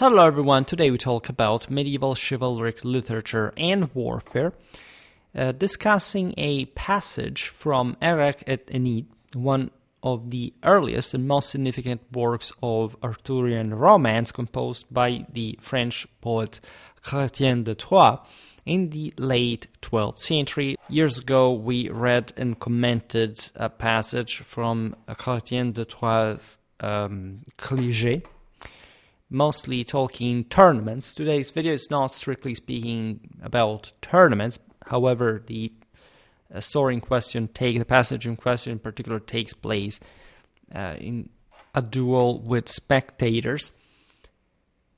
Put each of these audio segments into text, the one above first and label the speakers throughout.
Speaker 1: Hello everyone, today we talk about medieval chivalric literature and warfare, discussing a passage from Erec et Enide, one of the earliest and most significant works of Arthurian romance composed by the French poet Chrétien de Troyes in the late 12th century. Years ago we read and commented a passage from Chrétien de Troyes Arthurian, mostly talking tournaments. Today's video is not strictly speaking about tournaments. However, the story in question, the passage in question in particular, takes place in a duel with spectators.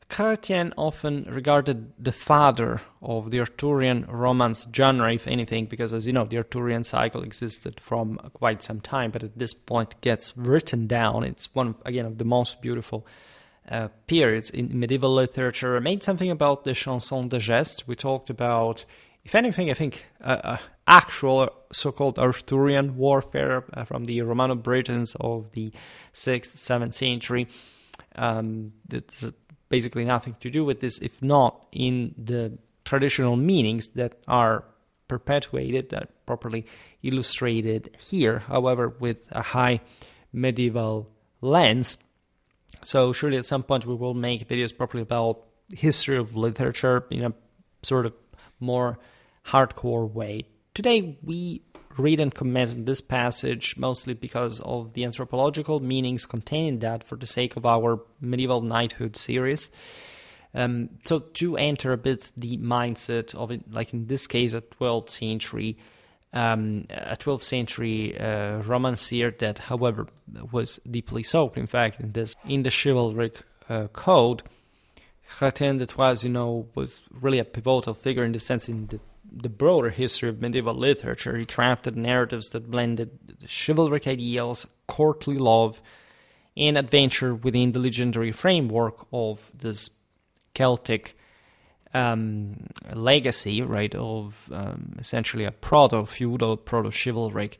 Speaker 1: Chrétien often regarded the father of the Arthurian romance genre, if anything, because as you know, the Arthurian cycle existed from quite some time, but at this point gets written down. It's one, again, of the most beautiful periods in medieval literature. I made something about the chanson de geste. We talked about, if anything, I think actual so-called Arthurian warfare from the Romano-Britons of the 6th, 7th century. That's basically nothing to do with this, if not in the traditional meanings that are perpetuated, that properly illustrated here, however, with a high medieval lens. So surely at some point we will make videos properly about history of literature in a sort of more hardcore way. Today we read and comment on this passage mostly because of the anthropological meanings contained in that for the sake of our medieval knighthood series. So to enter a bit the mindset of it, like in this case a 12th century romancier that, however, was deeply soaked, in fact, in the chivalric code. Chrétien de Troyes, was really a pivotal figure in the sense in the broader history of medieval literature. He crafted narratives that blended chivalric ideals, courtly love, and adventure within the legendary framework of this Celtic legacy, right, of essentially a proto-feudal, proto-chivalric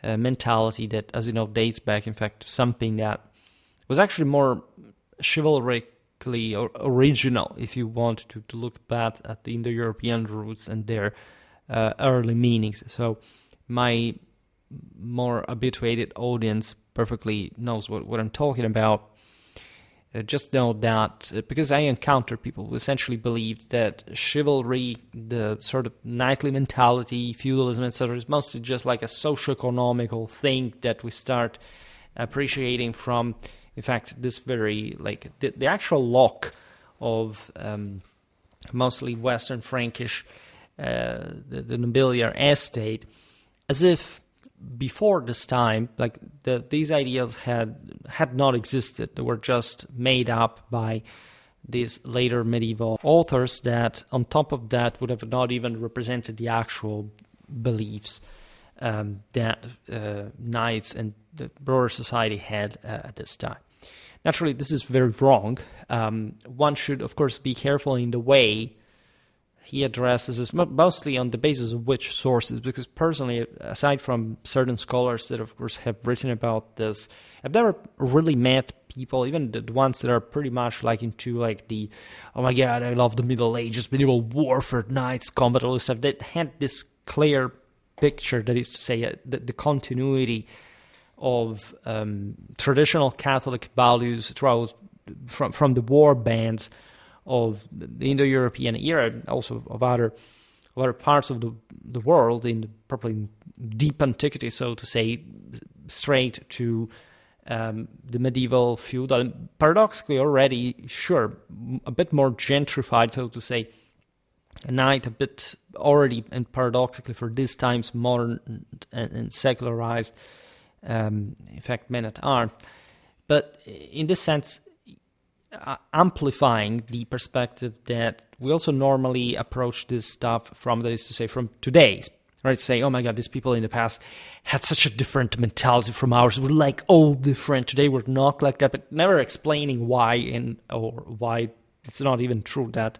Speaker 1: mentality that, as you know, dates back, in fact, to something that was actually more chivalrically original, if you want to look back at the Indo-European roots and their early meanings. So my more habituated audience perfectly knows what I'm talking about. Just know that, because I encounter people who essentially believed that chivalry, the sort of knightly mentality, feudalism, etc., is mostly just like a socio-economical thing that we start appreciating from, in fact, this very, like, the actual lock of mostly Western Frankish, the nobiliar estate, as if before this time, like these ideas had not existed. They were just made up by these later medieval authors that, on top of that, would have not even represented the actual beliefs that knights and the broader society had at this time. Naturally, this is very wrong. One should, of course, be careful in the way he addresses this, mostly on the basis of which sources, because personally, aside from certain scholars that, of course, have written about this, I've never really met people, even the ones that are pretty much like into like the, oh my god, I love the Middle Ages, medieval warfare, knights, combat, all this stuff, that had this clear picture, that is to say, the continuity of traditional Catholic values throughout from the war bands of the Indo-European era, also of other parts of the world, in probably deep antiquity, so to say, straight to the medieval feudal, paradoxically already, sure, a bit more gentrified, so to say, a knight a bit already, and paradoxically for these times, modern and secularized, in fact, men-at-arms. But in this sense, amplifying the perspective that we also normally approach this stuff from, that is to say, from today's, right? Say, oh my god, these people in the past had such a different mentality from ours. We're like all different. Today we're not like that, but never explaining why, or why it's not even true that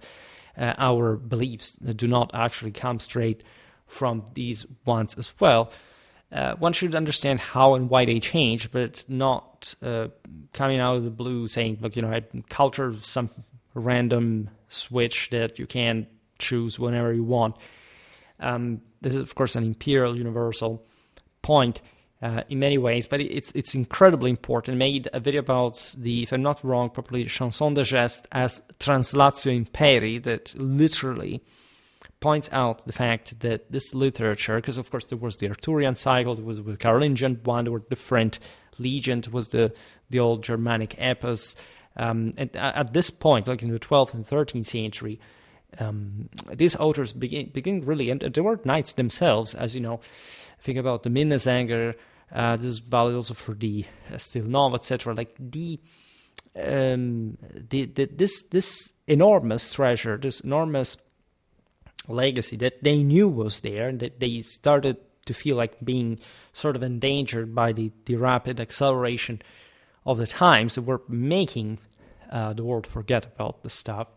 Speaker 1: our beliefs do not actually come straight from these ones as well. One should understand how and why they change, but not coming out of the blue saying, look, culture random switch that you can choose whenever you want. This is, of course, an imperial universal point in many ways, but it's incredibly important. I made a video about the, if I'm not wrong, properly, chanson de geste as translatio imperi, that literally points out the fact that this literature, because of course there was the Arthurian cycle, there was the Carolingian one, there were different legends, was the old Germanic epos, and at this point, like in the 12th and 13th century, these authors begin really, and they were knights themselves, as you know. Think about the Minnesänger. This is valid also for the Stilnov, etc. Like this enormous treasure, this enormous legacy that they knew was there, and that they started to feel like being sort of endangered by the rapid acceleration of the times that were making the world forget about the stuff.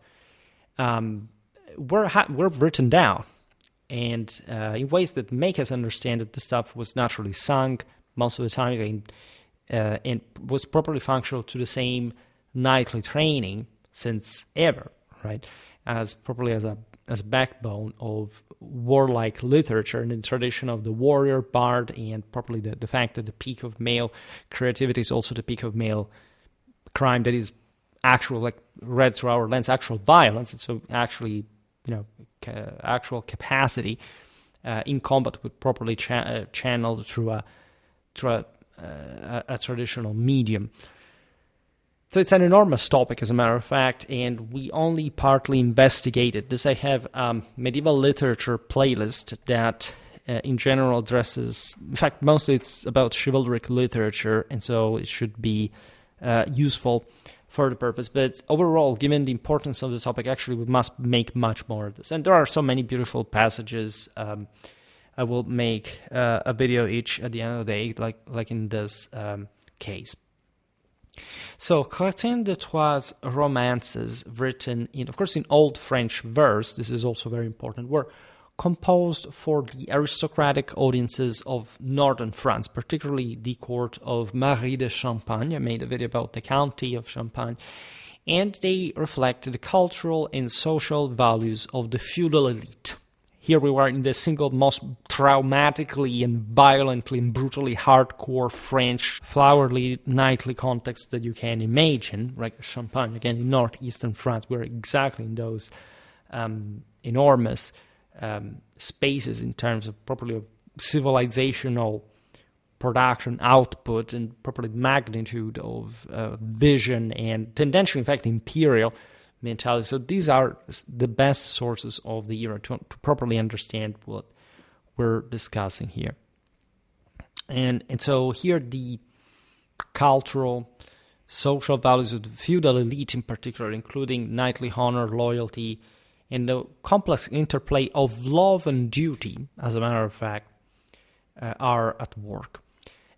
Speaker 1: Were written down, and in ways that make us understand that the stuff was naturally sung most of the time, and was properly functional to the same knightly training since ever, right? As properly as a backbone of warlike literature and the tradition of the warrior bard, and properly the fact that the peak of male creativity is also the peak of male crime, that is actual, like read through our lens, actual violence, and so actually, actual capacity in combat would properly channeled through a traditional medium. So it's an enormous topic, as a matter of fact, and we only partly investigated this. I have a medieval literature playlist that in general addresses, in fact, mostly it's about chivalric literature, and so it should be useful for the purpose. But overall, given the importance of the topic, actually we must make much more of this. And there are so many beautiful passages. I will make a video each at the end of the day, like in this case. So, Chrétien de Troyes romances, written in, of course, in Old French verse, this is also very important, were composed for the aristocratic audiences of northern France, particularly the court of Marie de Champagne. I made a video about the county of Champagne, and they reflect the cultural and social values of the feudal elite. Here we were in the single most traumatically and violently and brutally hardcore French flowery knightly context that you can imagine, like Champagne, again in northeastern France. We're exactly in those enormous spaces in terms of properly of civilizational production output and properly magnitude of vision and tendentially, in fact, imperial mentality. So these are the best sources of the era to properly understand what we're discussing here. And so here the cultural, social values of the feudal elite in particular, including knightly honor, loyalty, and the complex interplay of love and duty, as a matter of fact, are at work.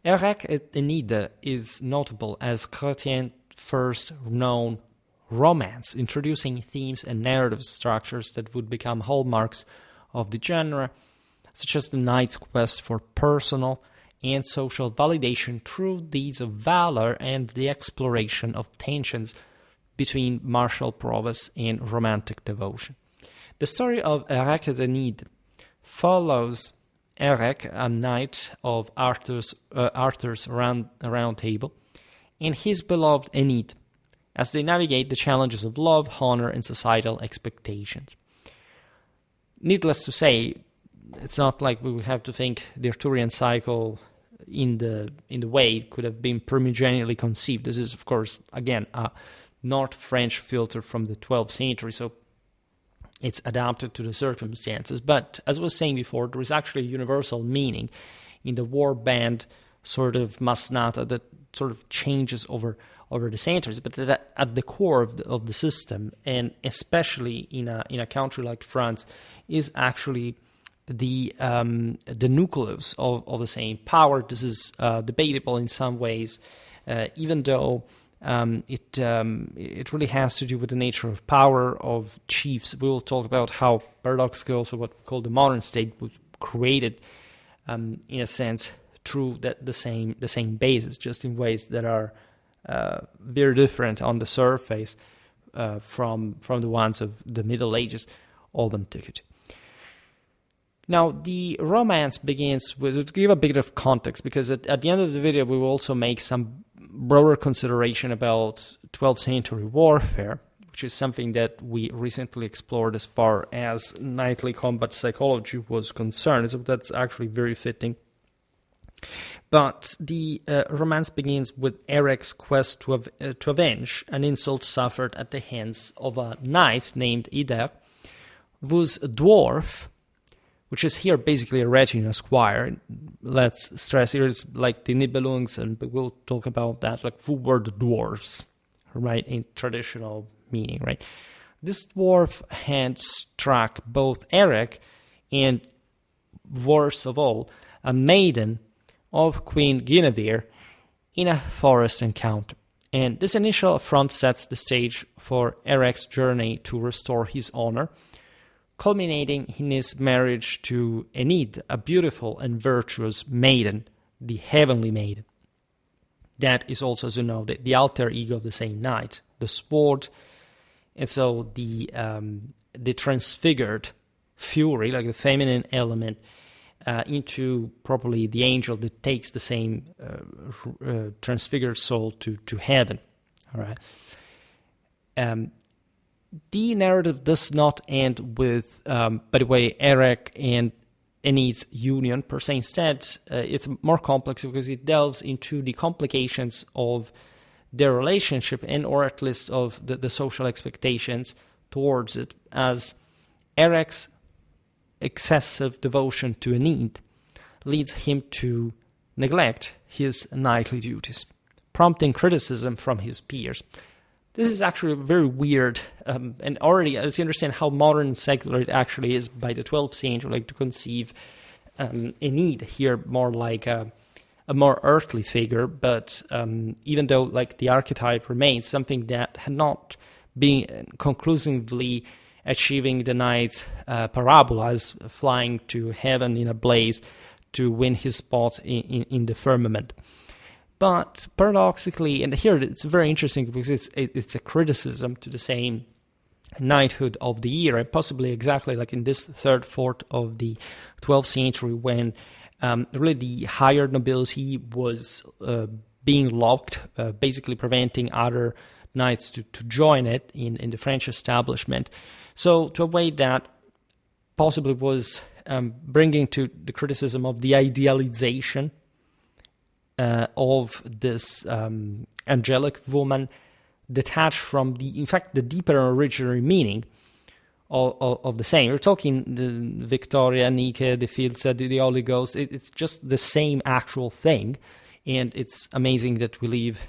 Speaker 1: Erec et Enide is notable as Chrétien's first known romance, introducing themes and narrative structures that would become hallmarks of the genre, such as the knight's quest for personal and social validation through deeds of valor and the exploration of tensions between martial prowess and romantic devotion. The story of Erec et Enide follows Erec, a knight of Arthur's round table, and his beloved Enide, as they navigate the challenges of love, honor, and societal expectations. Needless to say, it's not like we would have to think the Arthurian cycle in the way it could have been primigeniously conceived. This is, of course, again, a North French filter from the 12th century, so it's adapted to the circumstances. But as I was saying before, there is actually a universal meaning in the war band sort of masnata that sort of changes over the centuries, but that at the core of the system, and especially in a country like France, is actually the nucleus of the same power. This is debatable in some ways, even though it really has to do with the nature of power of chiefs. We will talk about how paradoxically also what we call the modern state was created, in a sense, through the same basis, just in ways that are very different on the surface, from the ones of the Middle Ages of antiquity. Now, the romance begins with, to give a bit of context, because at the end of the video we will also make some broader consideration about 12th century warfare, which is something that we recently explored as far as knightly combat psychology was concerned, so that's actually very fitting. But the romance begins with Erec's quest to avenge an insult suffered at the hands of a knight named Enide, whose dwarf, which is here basically a retinue squire. Let's stress here it's like the Nibelungs, and we'll talk about that, like who were the dwarves, right, in traditional meaning, right? This dwarf had struck both Erec and, worst of all, a maiden of Queen Guinevere in a forest encounter. And this initial affront sets the stage for Erec's journey to restore his honor, culminating in his marriage to Enide, a beautiful and virtuous maiden, the heavenly maiden. That is also, as you know, the alter ego of the same knight, the sword, and so the transfigured fury, like the feminine element, into properly the angel that takes the same transfigured soul to heaven. All right. The narrative does not end with, by the way, Erec and Enide's union per se. Instead, it's more complex because it delves into the complications of their relationship, and or at least of the social expectations towards it, as Erec's excessive devotion to Enide leads him to neglect his knightly duties, prompting criticism from his peers. This is actually very weird, and already, as you understand how modern and secular it actually is by the 12th century, like to conceive Enide here more like a more earthly figure, but even though like the archetype remains something that had not been conclusively achieving the knight's parabolas, flying to heaven in a blaze to win his spot in the firmament. But paradoxically, and here it's very interesting because it's a criticism to the same knighthood of the era, and possibly exactly like in this third, fourth of the 12th century, when really the higher nobility was being locked, basically preventing other knights to join it in the French establishment. So to a way that possibly was bringing to the criticism of the idealization of this angelic woman, detached from the deeper original meaning of the same. We're talking the Victoria, Nike, the Filza, the Holy Ghost. It's just the same actual thing, and it's amazing that we live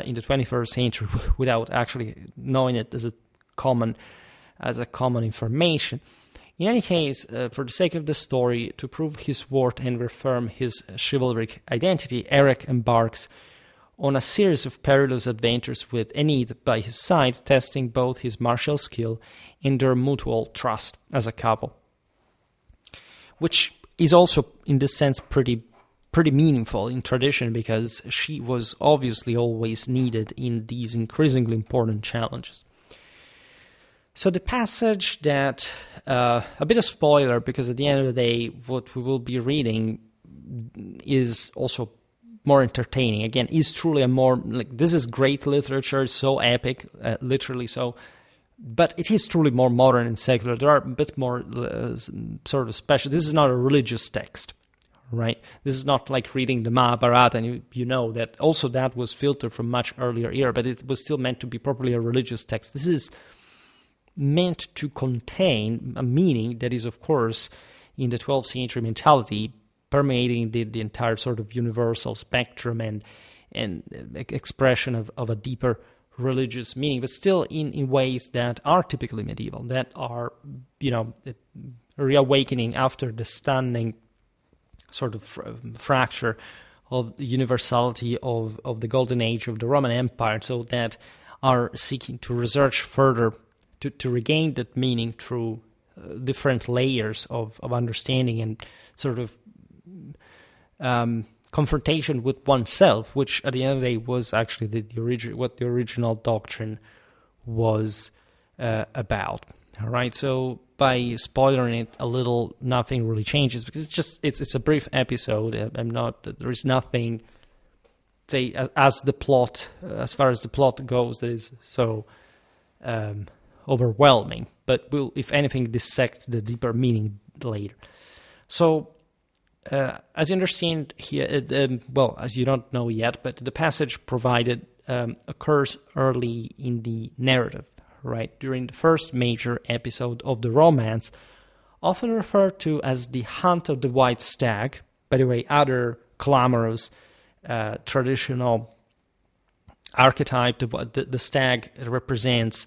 Speaker 1: in the 21st century without actually knowing it as a common information. In any case, for the sake of the story, to prove his worth and reaffirm his chivalric identity, Erec embarks on a series of perilous adventures with Enide by his side, testing both his martial skill and their mutual trust as a couple. Which is also, in this sense, pretty meaningful in tradition, because she was obviously always needed in these increasingly important challenges. So the passage that, a bit of spoiler, because at the end of the day, what we will be reading is also more entertaining. Again, is truly a more, like, this is great literature, so epic, literally so, but it is truly more modern and secular. There are a bit more sort of special. This is not a religious text, right? This is not like reading the Mahabharata, and you know that also that was filtered from much earlier era, but it was still meant to be properly a religious text. This is meant to contain a meaning that is, of course, in the 12th century mentality, permeating the entire sort of universal spectrum and expression of a deeper religious meaning, but still in ways that are typically medieval, that are, reawakening after the stunning sort of fracture of the universality of the golden age of the Roman Empire, so that are seeking to research further to regain that meaning through different layers of understanding and sort of confrontation with oneself, which at the end of the day was actually the original doctrine was about. All right, so by spoiling it a little, nothing really changes because it's a brief episode. There is nothing, say, as far as the plot goes, that is so overwhelming. But we'll, if anything, dissect the deeper meaning later. So, as you understand here, well, as you don't know yet, but the passage provided occurs early in the narrative, right? During the first major episode of the romance, often referred to as the Hunt of the White Stag. By the way, other glamorous traditional archetype, the stag represents.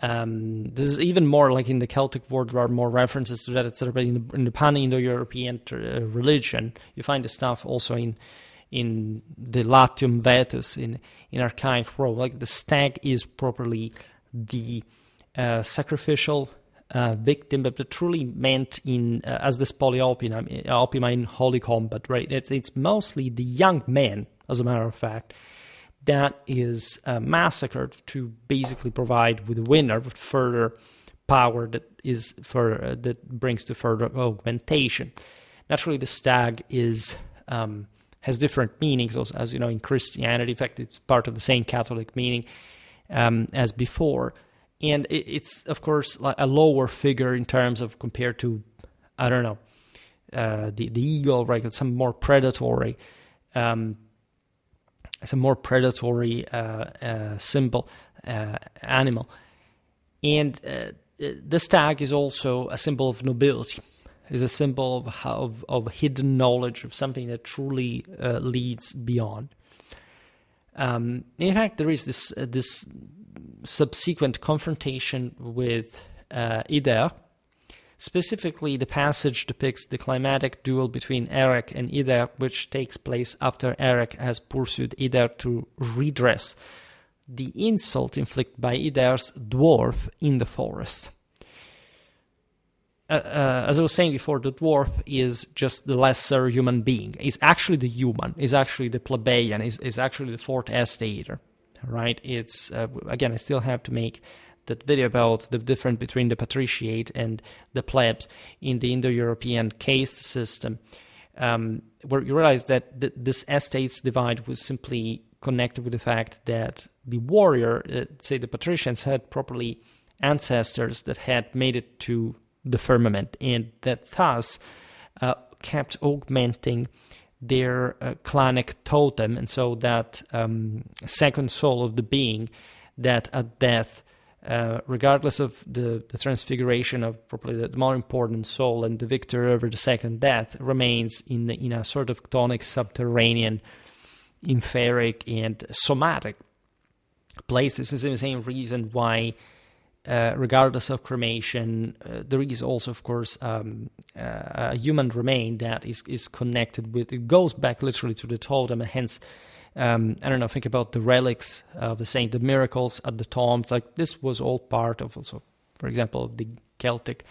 Speaker 1: This is even more like in the Celtic world. There are more references to that, etc. But in the pan-Indo-European religion, you find the stuff also in the Latium Vetus in archaic Rome. Like the stag is properly the sacrificial victim, but truly meant in as this polyopima in holy combat, right? It's mostly the young man, as a matter of fact, that is massacred to basically provide with the winner with further power that brings to further augmentation. Naturally, the stag has different meanings, also, as you know, in Christianity. In fact, it's part of the same Catholic meaning as before, and it's of course like a lower figure in terms of compared to, I don't know, the eagle, right? It's some more predatory. It's a more predatory symbol, animal. And the stag is also a symbol of nobility. It's a symbol of hidden knowledge, of something that truly leads beyond. In fact, there is this subsequent confrontation with Ida. Specifically, the passage depicts the climatic duel between Erec and Ida, which takes place after Erec has pursued Ida to redress the insult inflicted by Ida's dwarf in the forest. As I was saying before, the dwarf is just the lesser human being. Is actually the human, is actually the plebeian, is actually the fourth estater, right? It's, again, I still have to make that video about the difference between the patriciate and the plebs in the Indo-European caste system, where you realize that this estates divide was simply connected with the fact that the warrior, say the patricians, had properly ancestors that had made it to the firmament, and that thus kept augmenting their clanic totem, and so that second soul of the being that at death, regardless of the transfiguration of probably the more important soul and the victor over the second death, remains in a sort of chthonic, subterranean, etheric, and somatic place. This is the same reason why, regardless of cremation, there is also, of course, a human remain that is connected with, it goes back literally to the totem, and hence, I don't know, think about the relics of the saint, the miracles at the tombs. Like, this was all part of also, for example, the Celtic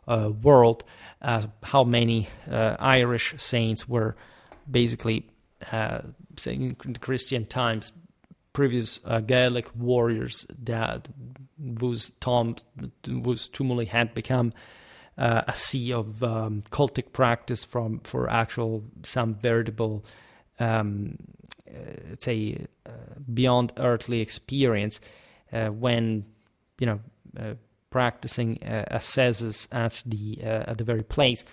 Speaker 1: world. How many Irish saints were basically, saying in the Christian times, previous Gaelic warriors that whose tumuli had become a sea of cultic practice for actual some veritable, let's say, beyond earthly experience, when practicing ascesis at the very place.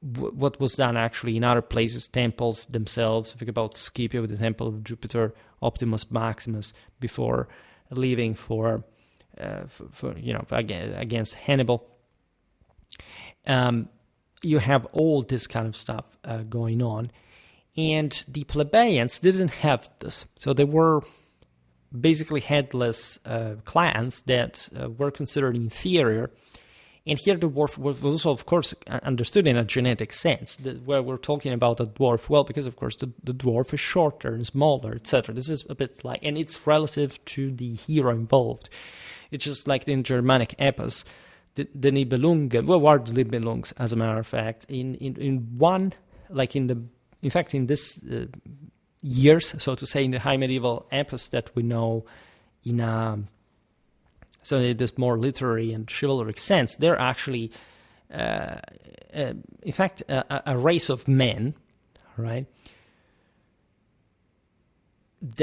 Speaker 1: What was done actually in other places, temples themselves. Think about Scipio with the temple of Jupiter, Optimus Maximus, before leaving for against Hannibal. You have all this kind of stuff going on, and the plebeians didn't have this, so they were basically headless clans that were considered inferior. And here the dwarf was also, of course, understood in a genetic sense, where we're talking about a dwarf, well, because, of course, the dwarf is shorter and smaller, etc. This is a bit like, and it's relative to the hero involved. It's just like in Germanic epos, the Nibelungen, well, what are the Nibelungs, as a matter of fact, in this years, so to say, in the high medieval epos that we know in this more literary and chivalric sense, they're actually, in fact, a race of men, right?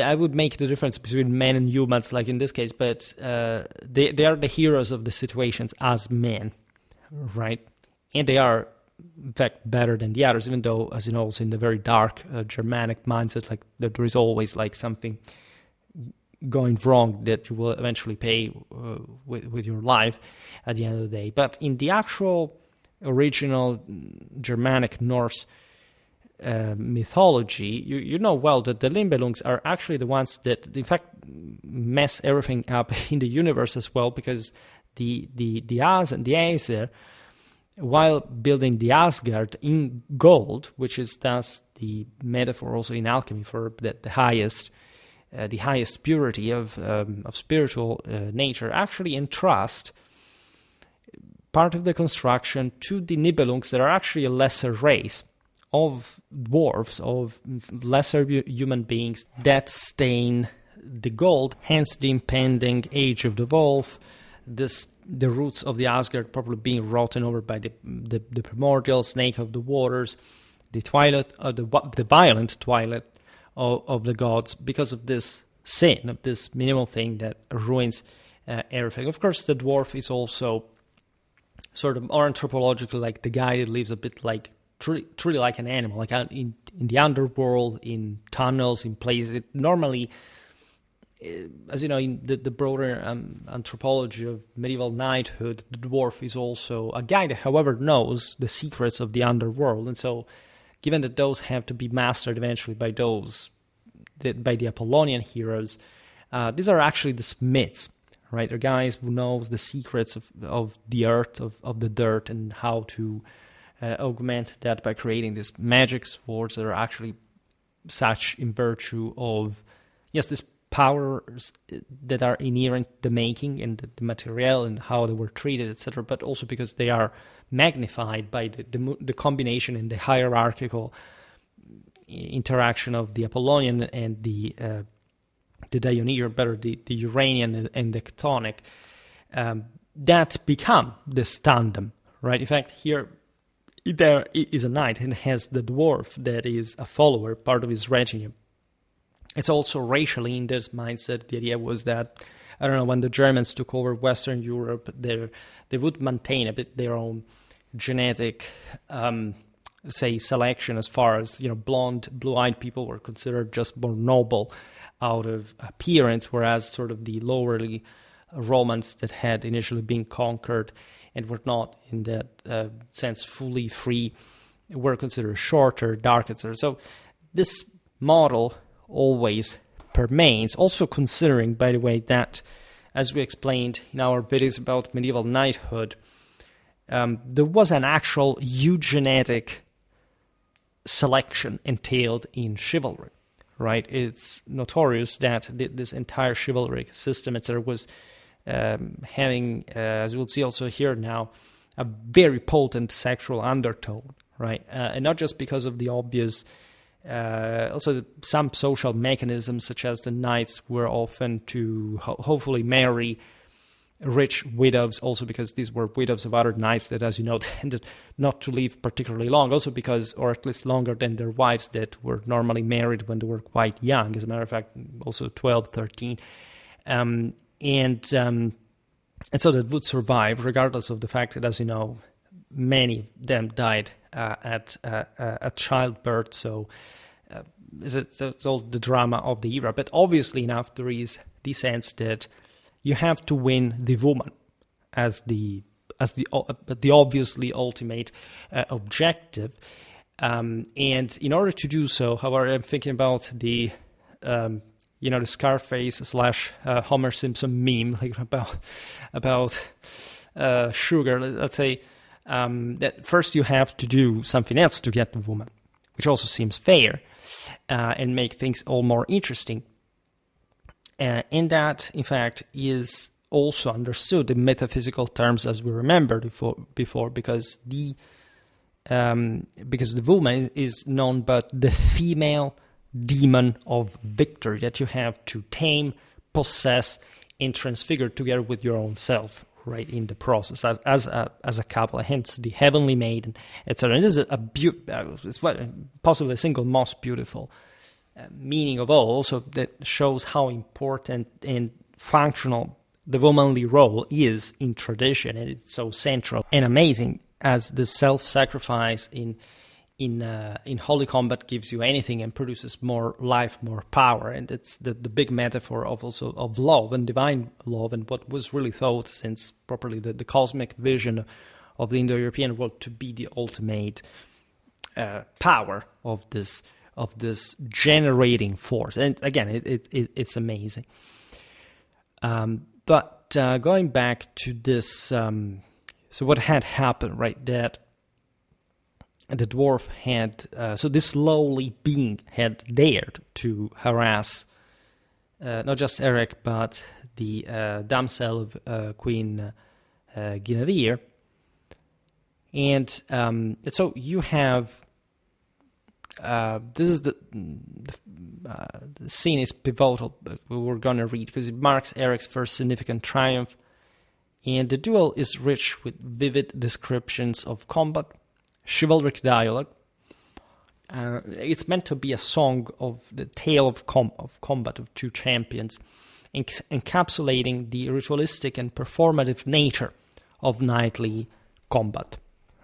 Speaker 1: I would make the difference between men and humans, like in this case, but they are the heroes of the situations as men, right? And they are, in fact, better than the others, even though, as you know, also in the very dark Germanic mindset, like that there is always like something going wrong that you will eventually pay with your life at the end of the day. But in the actual original Germanic Norse mythology, you know well that the Limbelungs are actually the ones that, in fact, mess everything up in the universe as well, because the As and the Aesir, while building the Asgard in gold, which is thus the metaphor also in alchemy for the highest purity of spiritual nature, actually entrust part of the construction to the Nibelungs that are actually a lesser race of dwarves, of lesser human beings that stain the gold, hence the impending age of the wolf, the roots of the Asgard probably being rotten over by the primordial snake of the waters, the violent twilight of the gods, because of this sin, of this minimal thing that ruins everything. Of course, the dwarf is also sort of more anthropological, like the guy that lives a bit like truly like an animal, like in the underworld, in tunnels, in places. It normally, as you know, in the broader anthropology of medieval knighthood, the dwarf is also a guy that, however, knows the secrets of the underworld. And so, given that those have to be mastered eventually by the Apollonian heroes, these are actually the smiths, right? They're guys who knows the secrets of the earth, of the dirt, and how to augment that by creating these magic swords that are actually such in virtue of, yes, these powers that are inherent to the making and the material and how they were treated, etc., but also because they are magnified by the combination and the hierarchical interaction of the Apollonian and the Dionysian, better the Uranian and the Chthonic, that become this tandem, right? In fact, here there is a knight and has the dwarf that is a follower, part of his retinue. It's also racially in this mindset. The idea was that, I don't know, when the Germans took over Western Europe, they would maintain a bit their own genetic, say, selection, as far as, you know, blonde, blue-eyed people were considered just more noble out of appearance, whereas sort of the lowerly Romans that had initially been conquered and were not in that sense fully free were considered shorter, dark, etc. So this model always remains, also considering, by the way, that, as we explained in our videos about medieval knighthood, there was an actual eugenetic selection entailed in chivalry, right? It's notorious that this entire chivalric system, etc., was having, as we'll see also here now, a very potent sexual undertone, right? And not just because of the obvious, also some social mechanisms, such as the knights were often to hopefully marry rich widows, also because these were widows of other knights that, as you know, tended not to live particularly long, also because, or at least longer than their wives that were normally married when they were quite young, as a matter of fact, also 12, 13. And so that would survive, regardless of the fact that, as you know, many of them died at childbirth. So it's all the drama of the era. But obviously enough, there is the sense that you have to win the woman as the obviously ultimate objective. And in order to do so, however, I'm thinking about the the Scarface / Homer Simpson meme, like about sugar. Let's say that first you have to do something else to get the woman, which also seems fair and make things all more interesting. And that, in fact, is also understood in metaphysical terms, as we remembered before, because the woman is none but the female demon of victory that you have to tame, possess and transfigure together with your own self, right, in the process as a couple. Hence the heavenly maiden, etc. This is it's possibly the single most beautiful meaning of all, also that shows how important and functional the womanly role is in tradition, and it's so central and amazing as the self-sacrifice in holy combat gives you anything and produces more life, more power. And it's the big metaphor of also of love and divine love, and what was really thought since properly the cosmic vision of the Indo-European world to be the ultimate power of this generating force. And again, it's amazing. But going back to this, so what had happened, right, that the dwarf had, so this lowly being had dared to harass not just Erec, but the damsel of Queen Guinevere. And so you have, this is the scene is pivotal, but we're going to read because it marks Erec's first significant triumph. And the duel is rich with vivid descriptions of combat, chivalric dialogue. It's meant to be a song of the tale of combat of two champions, encapsulating the ritualistic and performative nature of knightly combat,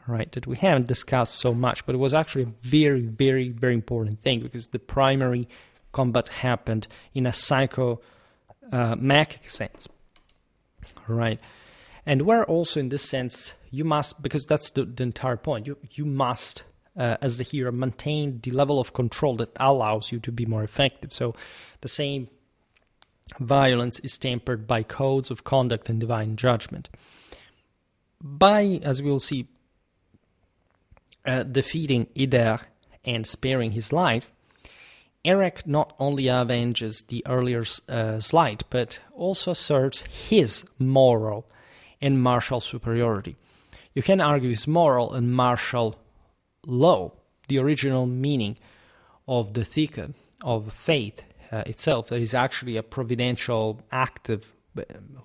Speaker 1: right? That we haven't discussed so much, but it was actually a very, very, very important thing because the primary combat happened in a psychomachic sense, right? And where also in this sense, you must, because that's the entire point, you must, as the hero, maintain the level of control that allows you to be more effective. So the same violence is tempered by codes of conduct and divine judgment. By, as we will see, defeating Enide and sparing his life, Erec not only avenges the earlier slight, but also asserts his moral and martial superiority. You can argue his moral and martial law, the original meaning of the thika, of faith itself, that is actually a providential, active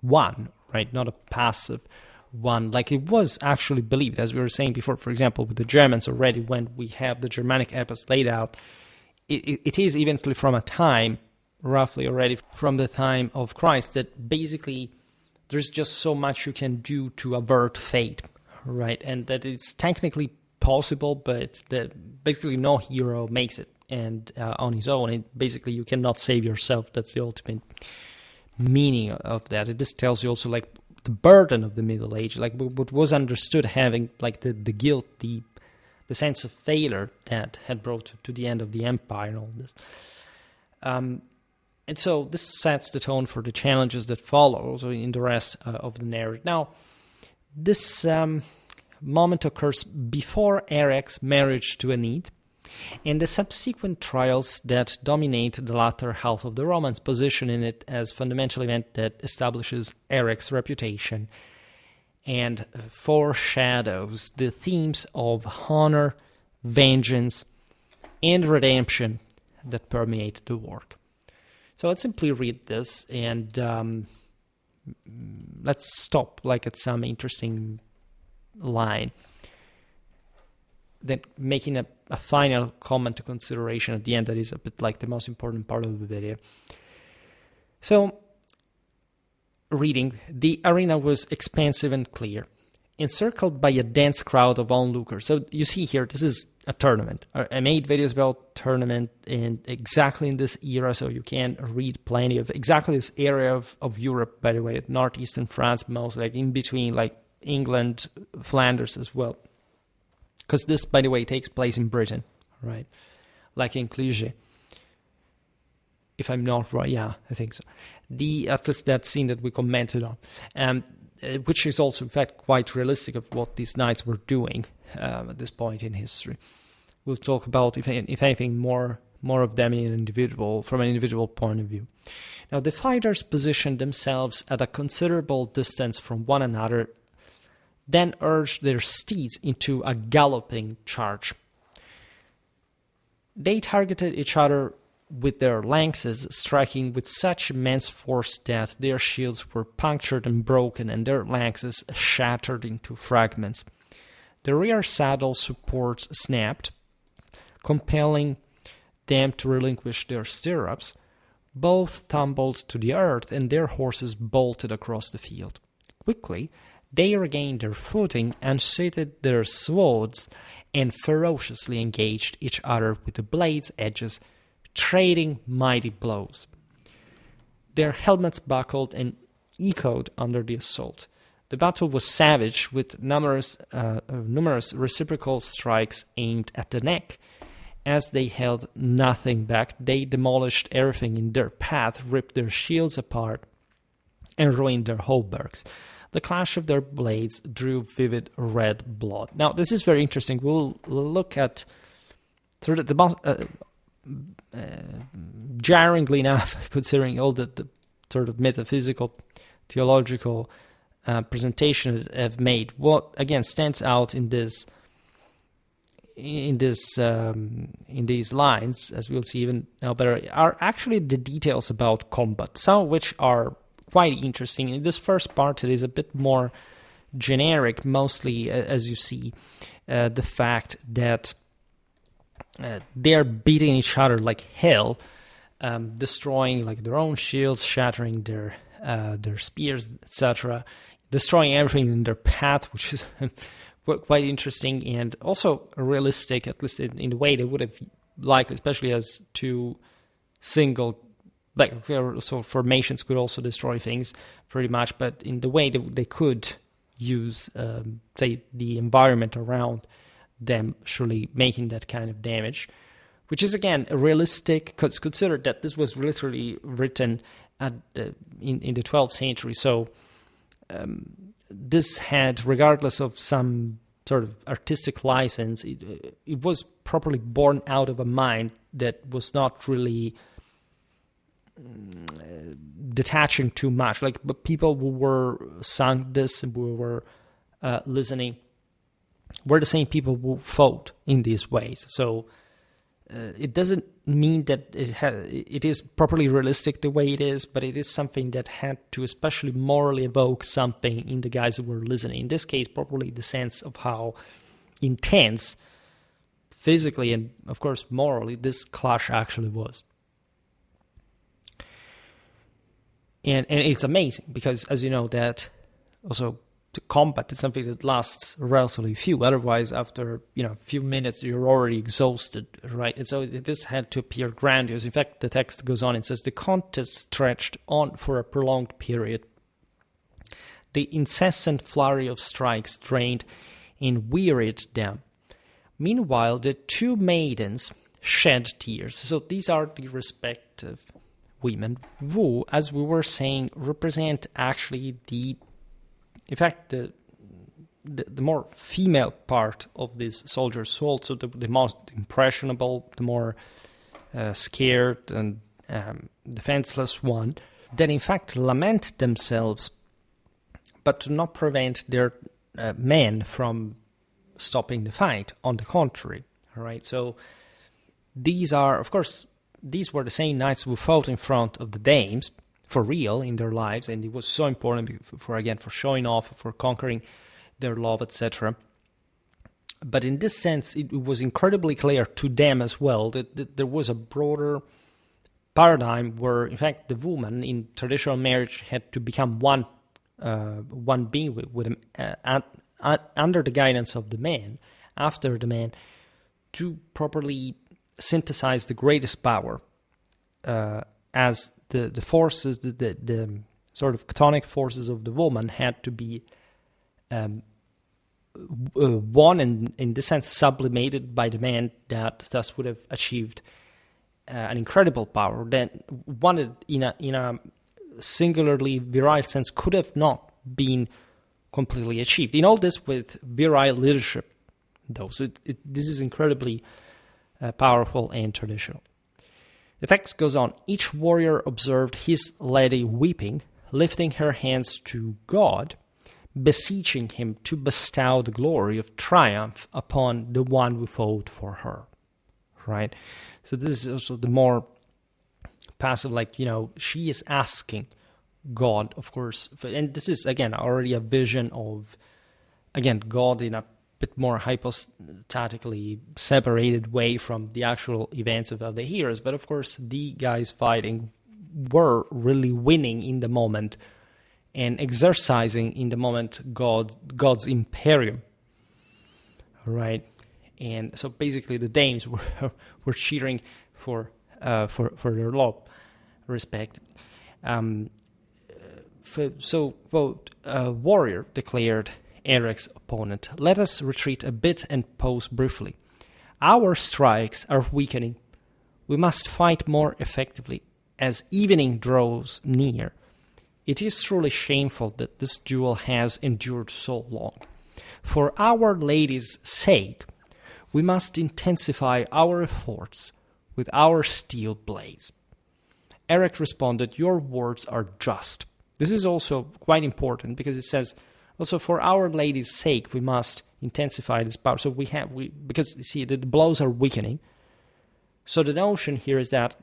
Speaker 1: one, right? Not a passive one, like it was actually believed, as we were saying before, for example, with the Germans already, when we have the Germanic epos laid out, it is eventually from a time, roughly already from the time of Christ, that basically there's just so much you can do to avert fate, right? And that it's technically possible, but that basically no hero makes it and on his own. And basically you cannot save yourself. That's the ultimate meaning of that. It just tells you also like the burden of the Middle Age, like what was understood having like the guilt, the sense of failure that had brought to the end of the empire and all this. And so this sets the tone for the challenges that follow, also in the rest of the narrative. Now, this moment occurs before Erec's marriage to Enide, and the subsequent trials that dominate the latter half of the Romance position in it as fundamental event that establishes Erec's reputation and foreshadows the themes of honor, vengeance, and redemption that permeate the work. So let's simply read this and let's stop like at some interesting line, then making a final comment to consideration at the end that is a bit like the most important part of the video. So, reading, the arena was expansive and clear, encircled by a dense crowd of onlookers. So you see here, this is a tournament. I made videos about tournament and exactly in this era, so you can read plenty of exactly this area of Europe, by the way, northeastern France, most like in between, like England, Flanders as well. Because this, by the way, takes place in Britain, right? Like in Clichy. If I'm not right, yeah, I think so. At least that scene that we commented on, which is also, in fact, quite realistic of what these knights were doing at this point in history. We'll talk about, if anything, more of them from an individual point of view. Now, the fighters positioned themselves at a considerable distance from one another, then urged their steeds into a galloping charge. They targeted each other with their lances, striking with such immense force that their shields were punctured and broken, and their lances shattered into fragments. The rear saddle supports snapped, compelling them to relinquish their stirrups. Both tumbled to the earth, and their horses bolted across the field. Quickly, they regained their footing, unseated their swords, and ferociously engaged each other with the blades' edges, trading mighty blows. Their helmets buckled and echoed under the assault. The battle was savage, with numerous reciprocal strikes aimed at the neck. As they held nothing back, they demolished everything in their path, ripped their shields apart, and ruined their hauberks. The clash of their blades drew vivid red blood. Now, this is very interesting. We'll look at sort of jarringly enough, considering all the sort of metaphysical, theological presentation that I've made. What again stands out in these lines, as we'll see even now better, are actually the details about combat, some of which are quite interesting. In this first part, it is a bit more generic, mostly as you see the fact that they're beating each other like hell, destroying like their own shields, shattering their spears, etc., destroying everything in their path, which is quite interesting and also realistic, at least in the way they would have liked, especially as two single, like, so formations could also destroy things pretty much, but in the way they could use, say, the environment around them, surely making that kind of damage, which is again realistic, because consider that this was literally written in the 12th century, so this had, regardless of some sort of artistic license, it was properly born out of a mind that was not really detaching too much. Like, but people who were sung this and who were listening were the same people who fought in these ways. So it doesn't mean that it is properly realistic the way it is, but it is something that had to especially morally evoke something in the guys who were listening. In this case, probably the sense of how intense, physically and of course morally, this clash actually was. And it's amazing because, as you know, that also to combat is something that lasts relatively few. Otherwise, after a few minutes, you're already exhausted, right? And so this had to appear grandiose. In fact, the text goes on and says the contest stretched on for a prolonged period. The incessant flurry of strikes drained and wearied them. Meanwhile, the two maidens shed tears. So these are the respective women who, as we were saying, represent actually the more female part of this soldier's soul, so the most impressionable, the more scared and defenseless one, that in fact lament themselves, but to not prevent their men from stopping the fight. On the contrary, all right. So these are, of course, these were the same knights who fought in front of the dames for real in their lives, and it was so important for showing off, for conquering their love, etc. But in this sense, it was incredibly clear to them as well that there was a broader paradigm where, in fact, the woman in traditional marriage had to become one being with under the guidance of the man, after the man, to properly synthesize the greatest power, as the forces, the sort of chthonic forces of the woman had to be one and, in this sense, sublimated by the man, that thus would have achieved an incredible power that one in a singularly virile sense could have not been completely achieved. In all this with virile leadership, though, so this is incredibly powerful and traditional. The text goes on. Each warrior observed his lady weeping, lifting her hands to God, beseeching him to bestow the glory of triumph upon the one who fought for her. Right? So this is also the more passive, like, she is asking God, of course, and this is, again, already a vision of, again, God in a bit more hypostatically separated way from the actual events of the heroes. But of course, the guys fighting were really winning in the moment and exercising in the moment God's imperium, right? And so basically, the Danes were cheering for their law, respect. Warrior declared Erec's opponent, "Let us retreat a bit and pause briefly. Our strikes are weakening. We must fight more effectively as evening draws near. It is truly shameful that this duel has endured so long. For Our Lady's sake, we must intensify our efforts with our steel blades." Erec responded, "Your words are just." This is also quite important because it says, also, for Our Lady's sake, we must intensify this power. So because you see, the blows are weakening. So the notion here is that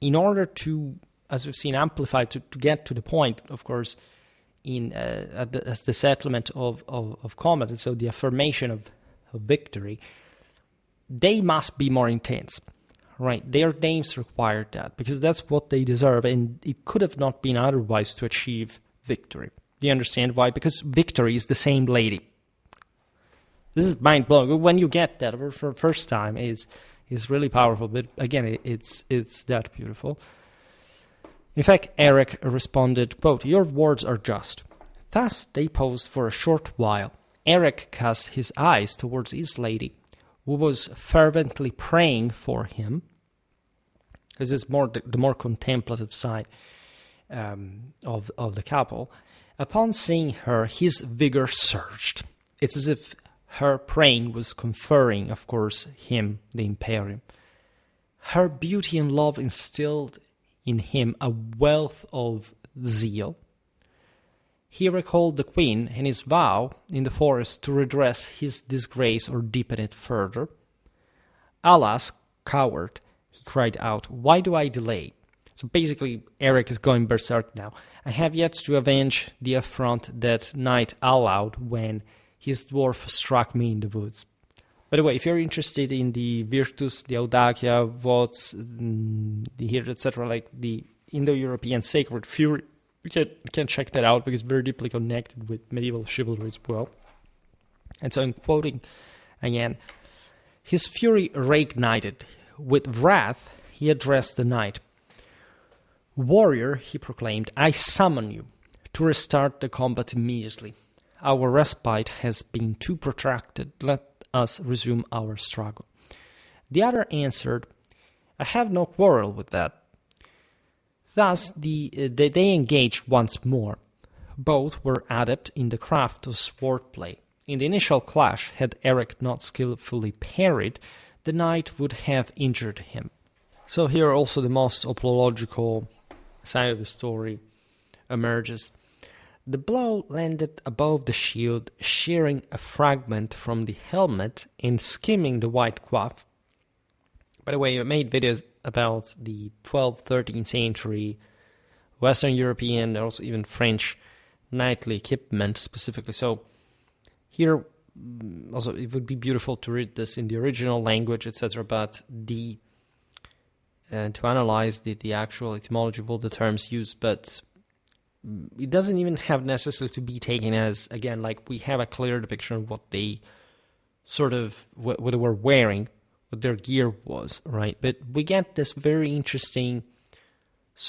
Speaker 1: in order to, as we've seen, amplify to get to the point, of course, as the settlement of combat, and so the affirmation of victory, they must be more intense, right? Their names required that because that's what they deserve, and it could have not been otherwise to achieve victory. Do you understand why? Because victory is the same lady. This is mind-blowing. When you get that for the first time, is really powerful. But again, it's that beautiful. In fact, Erec responded, quote, "Your words are just." Thus they paused for a short while. Erec cast his eyes towards his lady, who was fervently praying for him. This is the more contemplative side of the couple. Upon seeing her, his vigor surged. It's as if her praying was conferring, of course, him the imperium. Her beauty and love instilled in him a wealth of zeal. He recalled the queen and his vow in the forest to redress his disgrace or deepen it further. "Alas, coward," he cried out, "why do I delay?" So basically, Erec is going berserk now. "I have yet to avenge the affront that knight allowed when his dwarf struck me in the woods." By the way, if you're interested in the Virtus, the Audacia, Vots, the Hero, etc., like the Indo-European Sacred Fury, you can check that out because it's very deeply connected with medieval chivalry as well. And so I'm quoting again, "His fury reignited. With wrath, he addressed the knight. 'Warrior,' he proclaimed, 'I summon you to restart the combat immediately. Our respite has been too protracted. Let us resume our struggle.' The other answered, 'I have no quarrel with that.' Thus they engaged once more. Both were adept in the craft of swordplay. In the initial clash, had Erec not skillfully parried, the knight would have injured him." So here also the most apological side of the story emerges. "The blow landed above the shield, shearing a fragment from the helmet and skimming the white coif." By the way, I made videos about the 12th, 13th century Western European, also even French knightly equipment specifically. So here, also, it would be beautiful to read this in the original language, etc., but to analyze the actual etymology of all the terms used, but it doesn't even have necessarily to be taken as, again, like we have a clear depiction of what they what they were wearing, what their gear was, right? But we get this very interesting,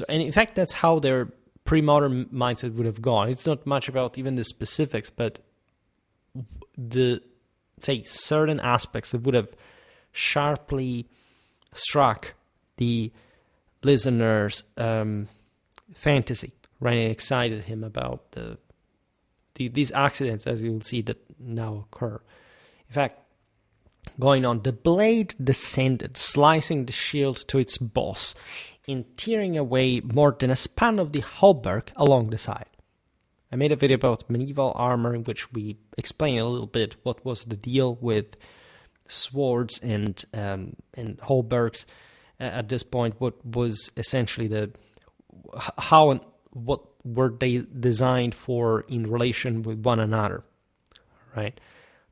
Speaker 1: and in fact, that's how their pre-modern mindset would have gone. It's not much about even the specifics, but certain aspects that would have sharply struck the listener's fantasy, right, and excited him about these accidents, as you will see, that now occur. In fact, going on, the blade descended, slicing the shield to its boss, and tearing away more than a span of the hauberk along the side. I made a video about medieval armor in which we explain a little bit what was the deal with swords and hauberks, at this point what was essentially how and what were they designed for in relation with one another, right?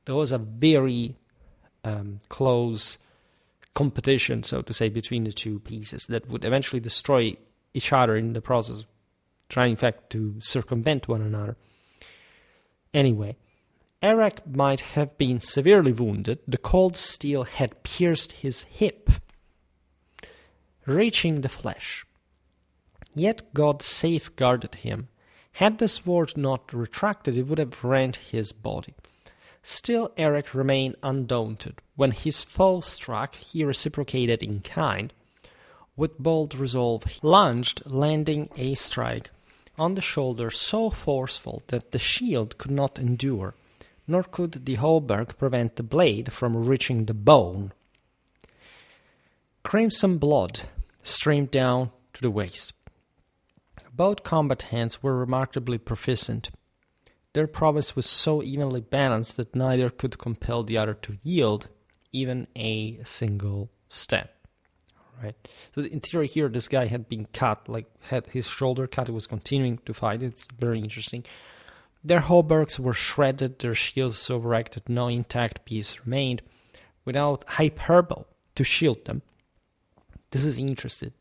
Speaker 1: There was a very close competition, so to say, between the two pieces that would eventually destroy each other in the process, trying in fact to circumvent one another. Anyway, Erec might have been severely wounded. The cold steel had pierced his hip, reaching the flesh. Yet God safeguarded him. Had the sword not retracted, it would have rent his body. Still, Erec remained undaunted. When his foe struck, he reciprocated in kind. With bold resolve, he lunged, landing a strike on the shoulder so forceful that the shield could not endure, nor could the hauberk prevent the blade from reaching the bone. Crimson blood streamed down to the waist. Both combatants were remarkably proficient. Their prowess was so evenly balanced that neither could compel the other to yield even a single step. Right. So in theory here, this guy had been cut, like had his shoulder cut, he was continuing to fight. It's very interesting. Their hauberks were shredded, their shields so wrecked that no intact piece remained, without hyperbole to shield them. This is interesting,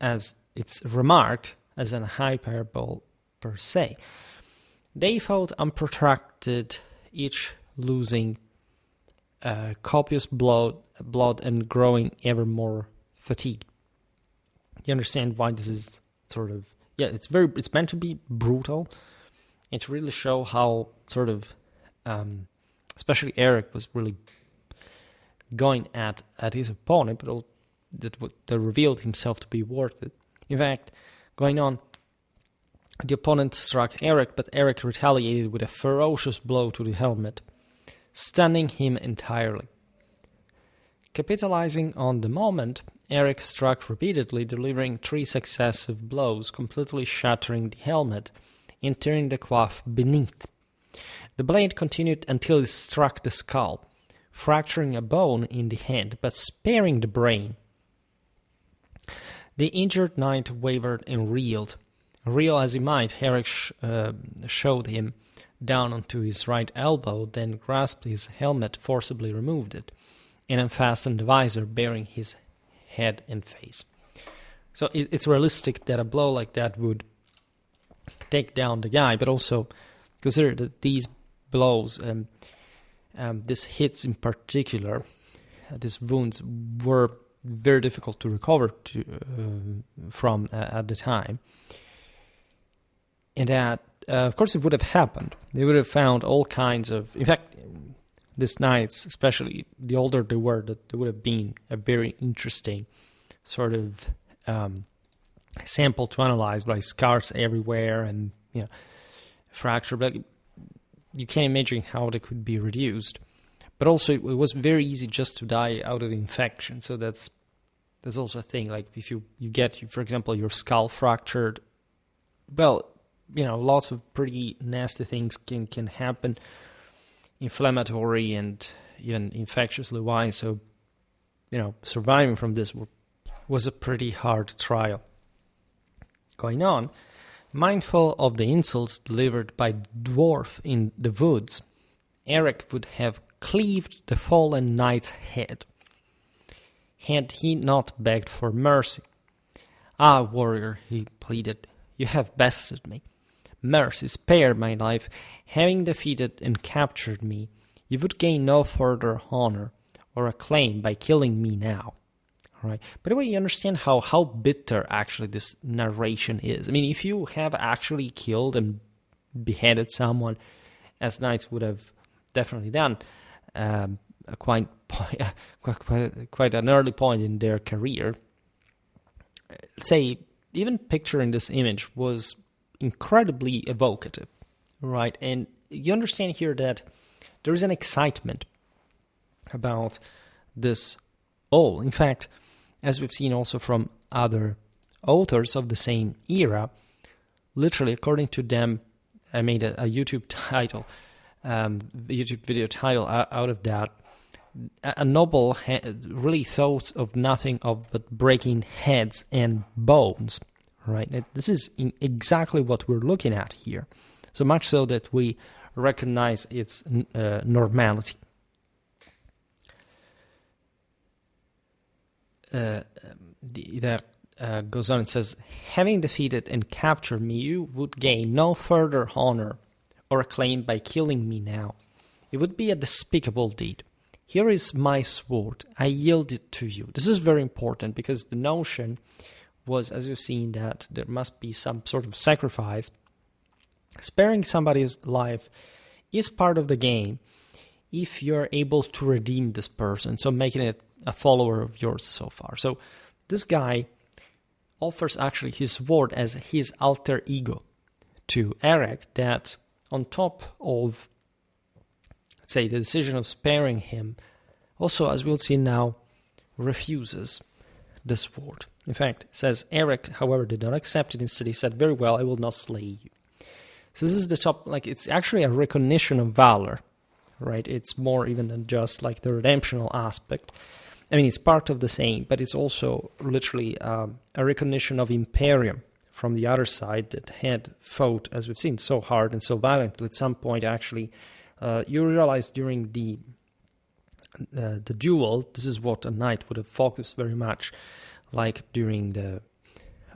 Speaker 1: as it's remarked as an hyperbole per se. They fought unprotracted, each losing copious blood and growing ever more fatigued. You understand why this is sort of, it's meant to be brutal. And to really show how sort of, especially Erec was really going at his opponent, but that revealed himself to be worth it. In fact, going on, the opponent struck Erec, but Erec retaliated with a ferocious blow to the helmet, stunning him entirely. Capitalizing on the moment, Erec struck repeatedly, delivering 3 successive blows, completely shattering the helmet and tearing the coif beneath. The blade continued until it struck the skull, fracturing a bone in the head, but sparing the brain. The injured knight wavered and reeled. Reel as he might, Erec showed him down onto his right elbow, then grasped his helmet, forcibly removed it, and unfastened the visor, bearing his head and face. So it's realistic that a blow like that would take down the guy, but also consider that these blows, these hits in particular, these wounds were very difficult to recover from at the time. And that, of course, it would have happened. They would have found all kinds of... In fact, these knights, especially the older they were, that they would have been a very interesting sort of sample to analyze, by scars everywhere and fracture. But you can't imagine how they could be reduced. But also, it was very easy just to die out of infection. So that's also a thing. Like if you get, for example, your skull fractured, well, lots of pretty nasty things can happen, inflammatory and even infectiously wise. So, surviving from this was a pretty hard trial. Going on, mindful of the insults delivered by the dwarf in the woods, Erec would have cleaved the fallen knight's head, had he not begged for mercy. "Ah, warrior," he pleaded, "you have bested me. Mercy, spare my life. Having defeated and captured me, you would gain no further honor or acclaim by killing me now." All right. By the way, you understand how bitter actually this narration is. I mean, if you have actually killed and beheaded someone, as knights would have definitely done, quite an early point in their career, say, even picturing this image was incredibly evocative, right? And you understand here that there is an excitement about this all. In fact, as we've seen also from other authors of the same era, literally, according to them, I made a YouTube title, YouTube video title out of that. a noble really thought of nothing of but breaking heads and bones, right? This is exactly what we're looking at here, so much so that we recognize its normality. That goes on and says, having defeated and captured me, you would gain no further honor or acclaim by killing me now. It would be a despicable deed. Here is my sword. I yield it to you. This is very important because the notion was, as you've seen, that there must be some sort of sacrifice. Sparing somebody's life is part of the game if you're able to redeem this person, so making it a follower of yours so far. So this guy offers actually his sword as his alter ego to Erec, that on top of, let's say, the decision of sparing him, also, as we'll see now, refuses the sword. In fact, it says, Erec, however, did not accept it. Instead, he said, very well, I will not slay you. So this is the top, like, it's actually a recognition of valor, right? It's more even than just like the redemptional aspect. I mean, it's part of the same, but it's also literally a recognition of Imperium from the other side that had fought, as we've seen, so hard and so violently. At some point, actually, you realize during the duel, this is what a knight would have focused very much, like during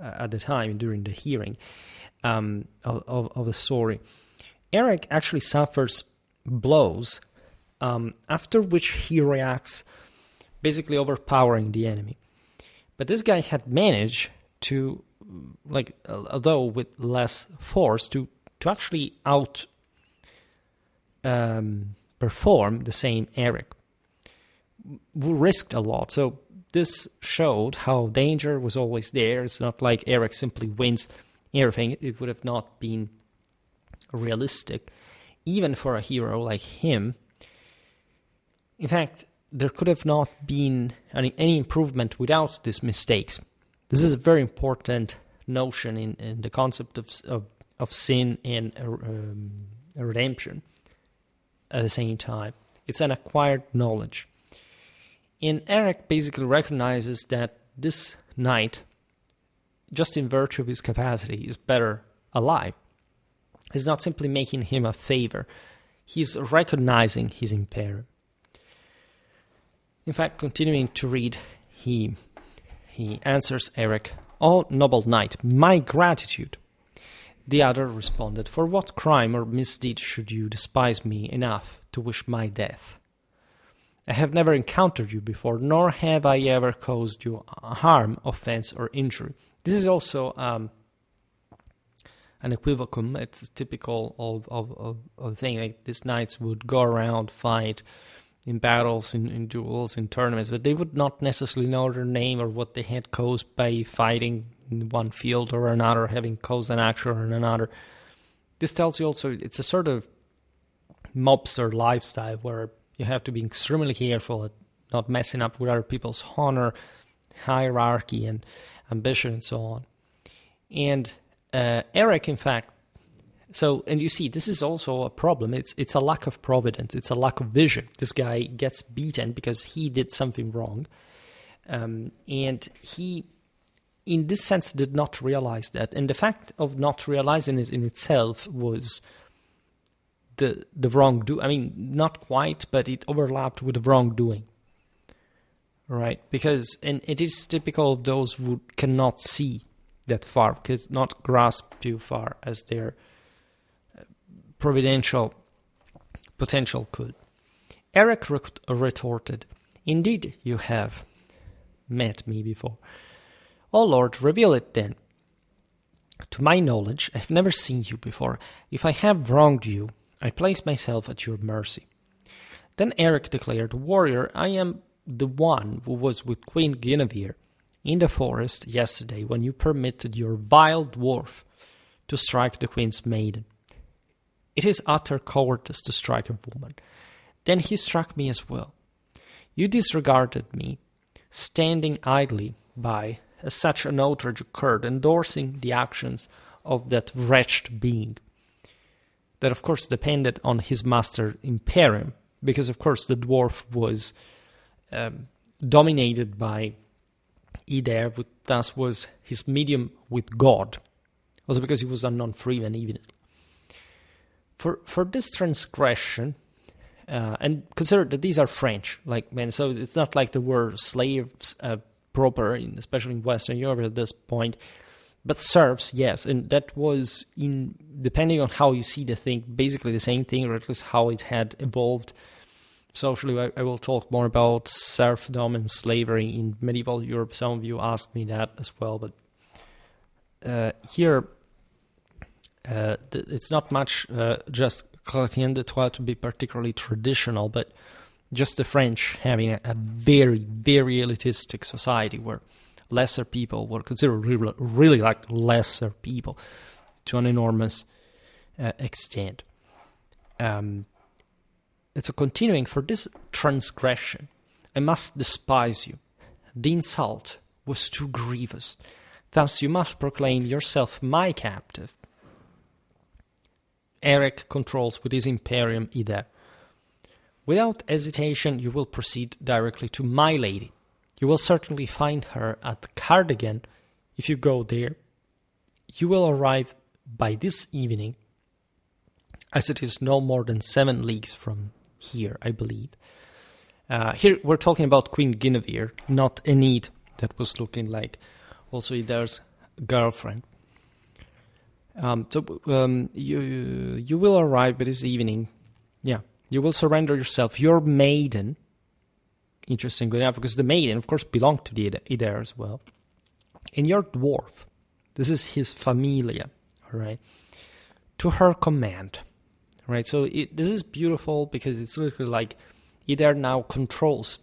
Speaker 1: at the time, during the hearing of a story. Erec actually suffers blows, after which he reacts, basically overpowering the enemy. But this guy had managed to, like, although with less force, to actually perform the same Erec, who risked a lot. So this showed how danger was always there. It's not like Erec simply wins everything. It would have not been realistic, even for a hero like him. In fact, there could have not been any improvement without these mistakes. This is a very important notion in the concept of sin and redemption at the same time. It's an acquired knowledge. And Erec basically recognizes that this knight, just in virtue of his capacity, is better alive. He's not simply making him a favor. He's recognizing his Imperium. In fact, continuing to read, he answers Erec, "O noble knight, my gratitude." The other responded, "For what crime or misdeed should you despise me enough to wish my death? I have never encountered you before, nor have I ever caused you harm, offense, or injury." This is also an equivocum. It's typical of the thing. Like, these knights would go around, fight in battles, in duels, in tournaments, but they would not necessarily know their name or what they had caused by fighting in one field or another, having caused an action or another. This tells you also it's a sort of mobster lifestyle where you have to be extremely careful at not messing up with other people's honor, hierarchy, and ambition, and so on. And Erec, in fact, and you see, this is also a problem. It's a lack of providence. It's a lack of vision. This guy gets beaten because he did something wrong. And he, in this sense, did not realize that. And the fact of not realizing it in itself was the wrongdoing. I mean, not quite, but it overlapped with the wrongdoing. Right? Because, and it is typical of those who cannot see that far, cannot grasp too far as their providential potential could. Erec retorted, "Indeed you have met me before. O Lord, reveal it then. To my knowledge, I have never seen you before. If I have wronged you, I place myself at your mercy." Then Erec declared, "Warrior, I am the one who was with Queen Guinevere in the forest yesterday when you permitted your vile dwarf to strike the queen's maiden. It is utter cowardice to strike a woman. Then he struck me as well. You disregarded me, standing idly by as such an outrage occurred, endorsing the actions of that wretched being. That, of course, depended on his master Imperium, because of course the dwarf was dominated by Enide, who thus was his medium with God, also because he was unknown freeman even. For this transgression, and consider that these are French, so it's not like there were slaves proper, especially in Western Europe at this point, but serfs, yes, and that was, depending on how you see the thing, basically the same thing, or at least how it had evolved socially. I will talk more about serfdom and slavery in medieval Europe. Some of you asked me that as well, but here it's not much just Chrétien de Troyes to be particularly traditional, but just the French having a very, very elitistic society where lesser people were considered really like lesser people to an enormous extent. It's a continuing for this transgression. I must despise you. The insult was too grievous. Thus you must proclaim yourself my captive. Erec controls with his imperium Enide. Without hesitation you will proceed directly to my lady. You will certainly find her at Cardigan if you go there. You will arrive by this evening, as it is no more than 7 leagues from here, I believe. Here we're talking about Queen Guinevere, not Enide, that was looking like also Enide's girlfriend. You will arrive by this evening. Yeah, you will surrender yourself, your maiden. Interestingly enough, because the maiden, of course, belonged to the Enide as well. And your dwarf, this is his familia, all right, to her command, right? So this is beautiful because it's literally like Enide now controls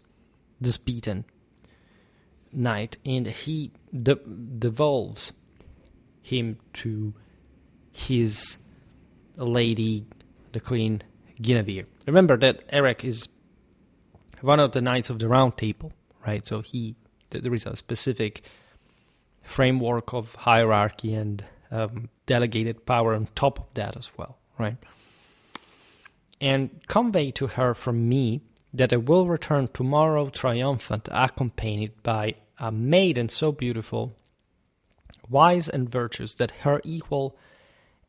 Speaker 1: this beaten knight, and he devolves him to his lady, the Queen Guinevere. Remember that Erec is one of the Knights of the Round Table, right? So there is a specific framework of hierarchy and delegated power on top of that as well, right? And convey to her from me that I will return tomorrow triumphant, accompanied by a maiden so beautiful, wise and virtuous, that her equal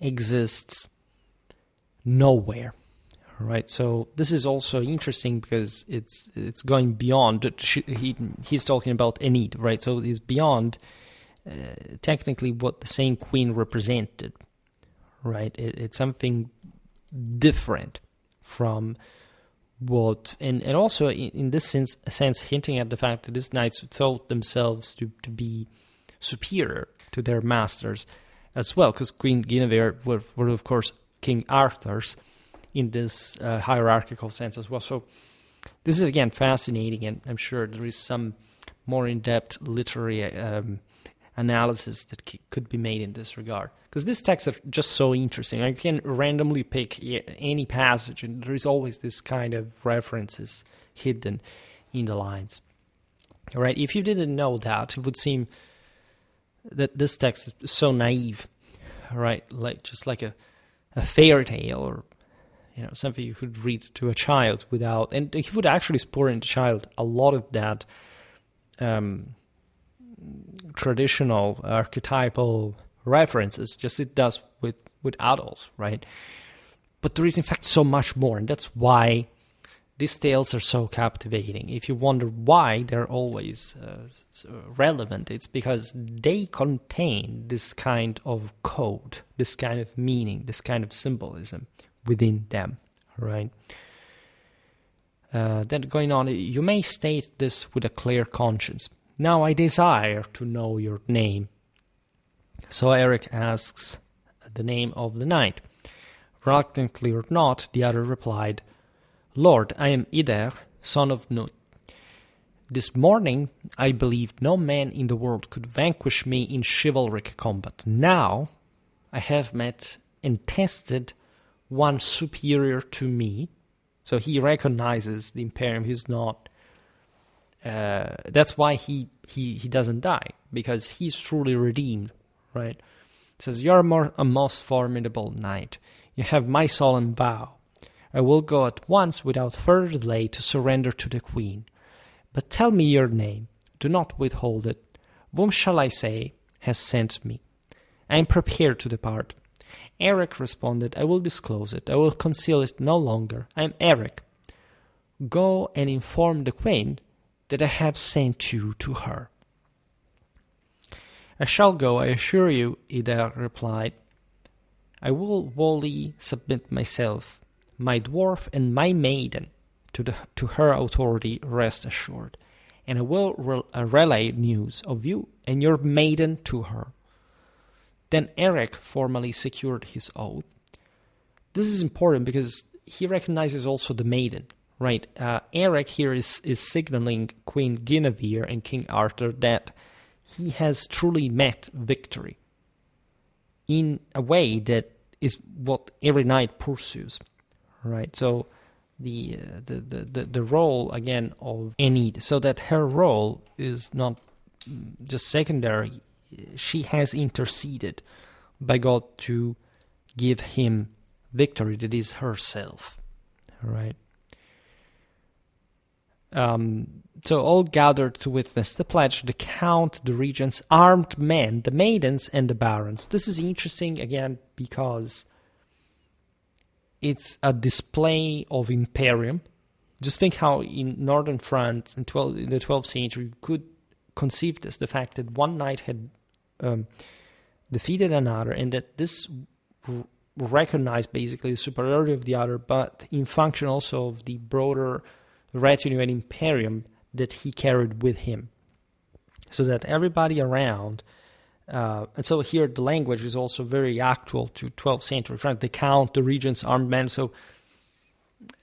Speaker 1: exists nowhere. Right, so this is also interesting because it's going beyond. He's talking about Enide, right? So it's beyond technically what the same queen represented, right? It's something different from what, and also in this sense hinting at the fact that these knights thought themselves to be superior to their masters as well, because Queen Guinevere were of course King Arthur's in this hierarchical sense as well. So this is again fascinating, and I'm sure there is some more in-depth literary analysis that could be made in this regard, because these texts are just so interesting. I can randomly pick any passage, and there is always this kind of references hidden in the lines. All right, if you didn't know that, it would seem that this text is so naive, right? Just like a fairy tale, or something you could read to a child without, and he would actually spur in the child a lot of that traditional archetypal references, just it does with adults, right? But there is in fact so much more, and that's why these tales are so captivating. If you wonder why they're always so relevant, it's because they contain this kind of code, this kind of meaning, this kind of symbolism within them, right? Then going on, you may state this with a clear conscience. Now I desire to know your name. So Erec asks the name of the knight. Reluctantly or not, the other replied, Lord, I am Enide, son of Nut. This morning I believed no man in the world could vanquish me in chivalric combat. Now I have met and tested one superior to me. So he recognizes the Imperium. He's not. That's why he doesn't die, because he's truly redeemed, right? It says, "You're a most formidable knight. You have my solemn vow. I will go at once without further delay to surrender to the queen. But tell me your name. Do not withhold it. Whom shall I say has sent me? I am prepared to depart. Erec responded, I will disclose it. I will conceal it no longer. I am Erec. Go and inform the queen that I have sent you to her. I shall go, I assure you, Enide replied. I will wholly submit myself, my dwarf and my maiden, to her authority, rest assured, and I will relay news of you and your maiden to her. Then Erec formally secured his oath. This is important because he recognizes also the maiden, right? Erec here is signaling Queen Guinevere and King Arthur that he has truly met victory in a way that is what every knight pursues, right? So the role again of Enide, so that her role is not just secondary. She has interceded by God to give him victory that is herself, right? So all gathered to witness the pledge, the count, the regents, armed men, the maidens, and the barons. This is interesting, again, because it's a display of imperium. Just think how in northern France in the 12th century you could conceive this, the fact that one knight had defeated another, and that this recognized basically the superiority of the other, but in function also of the broader retinue and imperium that he carried with him, so that everybody around, and so here the language is also very actual to 12th century France, the count, the regents, armed men, so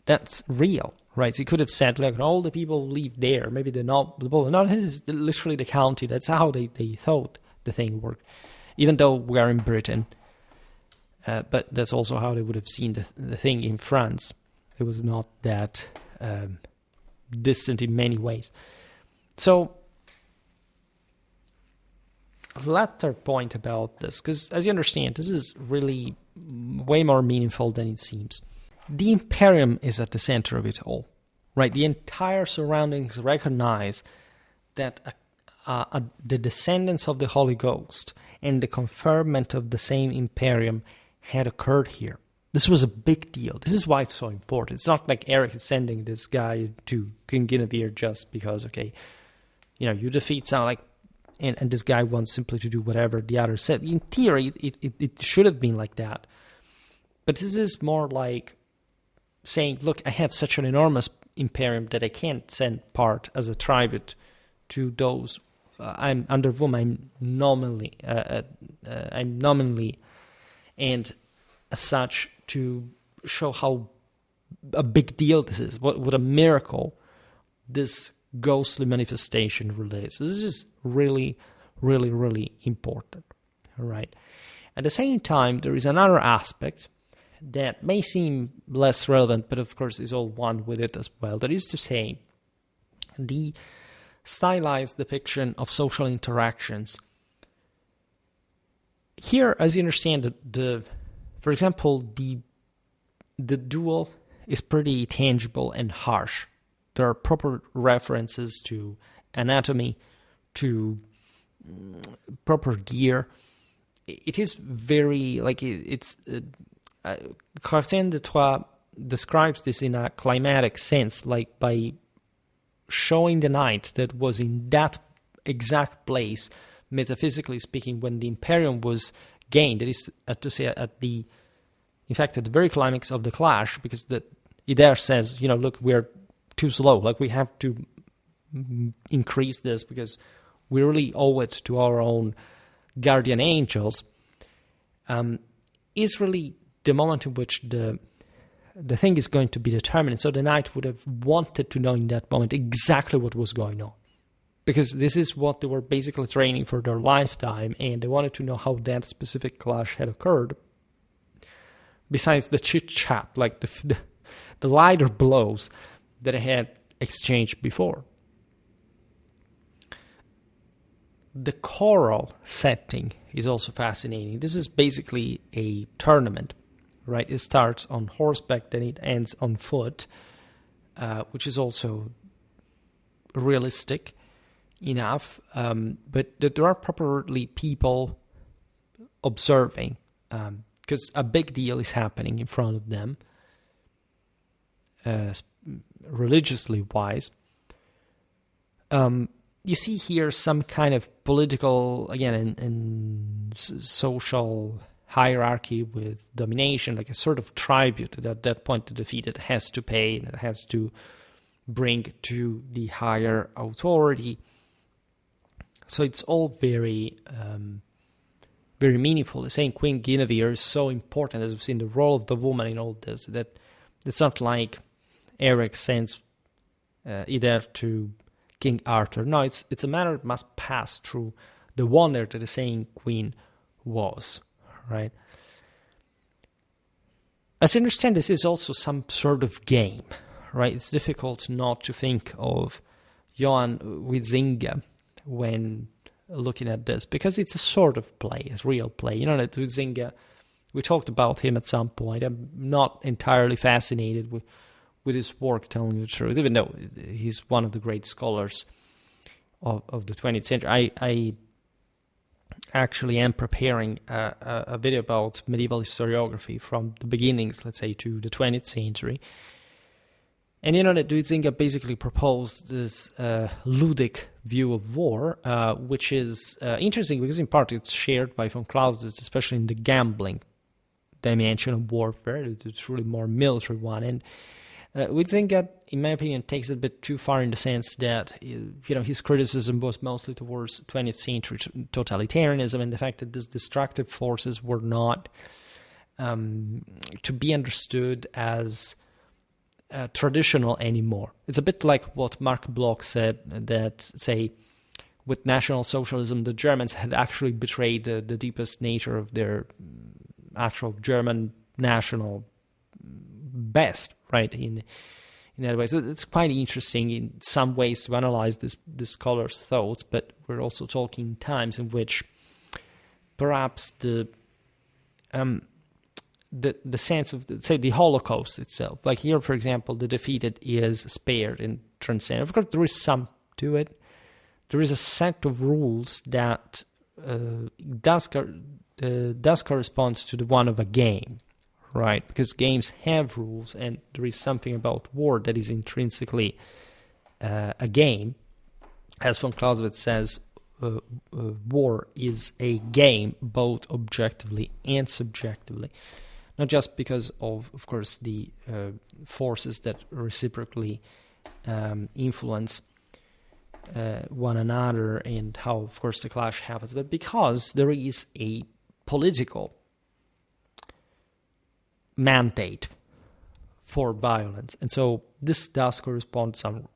Speaker 1: that's real, right? So you could have said, like, all the people live there, maybe they're not the people. No, this is literally the county. That's how they thought the thing worked, even though we are in Britain, but that's also how they would have seen the thing in France. It was not that distant in many ways. So, a latter point about this, because as you understand, this is really way more meaningful than it seems. The Imperium is at the center of it all, right? The entire surroundings recognize that the descendants of the Holy Ghost and the conferment of the same Imperium had occurred here. This was a big deal. This is why it's so important. It's not like Erec is sending this guy to King Guinevere just because, okay, you defeat sound like, and this guy wants simply to do whatever the other said. In theory, it should have been like that. But this is more like saying, look, I have such an enormous imperium that I can't send part as a tribute to those I'm under whom I'm nominally, and as such to show how a big deal this is, what a miracle this ghostly manifestation really is. So this is really, really, really important. All right. At the same time, there is another aspect that may seem less relevant, but of course is all one with it as well. That is to say, the stylized depiction of social interactions. Here, as you understand, for example, the duel is pretty tangible and harsh. There are proper references to anatomy, to proper gear. It is very, Chrétien de Troyes describes this in a climatic sense, like by showing the knight that was in that exact place, metaphysically speaking, when the Imperium was gained. That is to say, at the very climax of the clash, because Enide says, look, we're too slow. Like, we have to increase this because we really owe it to our own guardian angels. Is really the moment in which the thing is going to be determined. So the knight would have wanted to know in that moment exactly what was going on, because this is what they were basically training for their lifetime, and they wanted to know how that specific clash had occurred. Besides the chit-chat, like the lighter blows that I had exchanged before. The choral setting is also fascinating. This is basically a tournament right? It starts on horseback, then it ends on foot, which is also realistic enough, but that there are properly people observing, because a big deal is happening in front of them, religiously wise. You see here some kind of political, again, in social hierarchy with domination, like a sort of tribute that at that point the defeated has to pay, that has to bring to the higher authority. So it's all very, very meaningful. The saying Queen Guinevere is so important, as we've seen, the role of the woman in all this, that it's not like Erec sends Enide to King Arthur. No, it's a matter that must pass through the wonder that the saying queen was, right? As I understand, this is also some sort of game, right? It's difficult not to think of Johan Huizinga when looking at this, because it's a sort of play, it's real play. You know that Huizinga, we talked about him at some point. I'm not entirely fascinated with his work, telling you the truth, even though he's one of the great scholars of the 20th century. I actually am preparing a video about medieval historiography from the beginnings, let's say, to the 20th century. And you know that Huizinga basically proposed this ludic view of war, which is interesting because in part it's shared by von Clausewitz, especially in the gambling dimension of warfare. It's a truly more military one. And Huizinga, in my opinion, takes it a bit too far in the sense that, you know, his criticism was mostly towards 20th century totalitarianism and the fact that these destructive forces were not to be understood as traditional anymore. It's a bit like what Mark Bloch said, that, say, with National Socialism, the Germans had actually betrayed the deepest nature of their actual German national best, right, in that way. So it's quite interesting in some ways to analyze this scholar's thoughts, but we're also talking times in which perhaps the sense of, say, the Holocaust itself, like here, for example, the defeated is spared and transcended. Of course, there is some to it. There is a set of rules that does correspond to the one of a game, right? Because games have rules, and there is something about war that is intrinsically a game. As von Clausewitz says, war is a game, both objectively and subjectively. Not just because of course, the forces that reciprocally influence one another and how, of course, the clash happens, but because there is a political mandate for violence. And so this does correspond to some rule.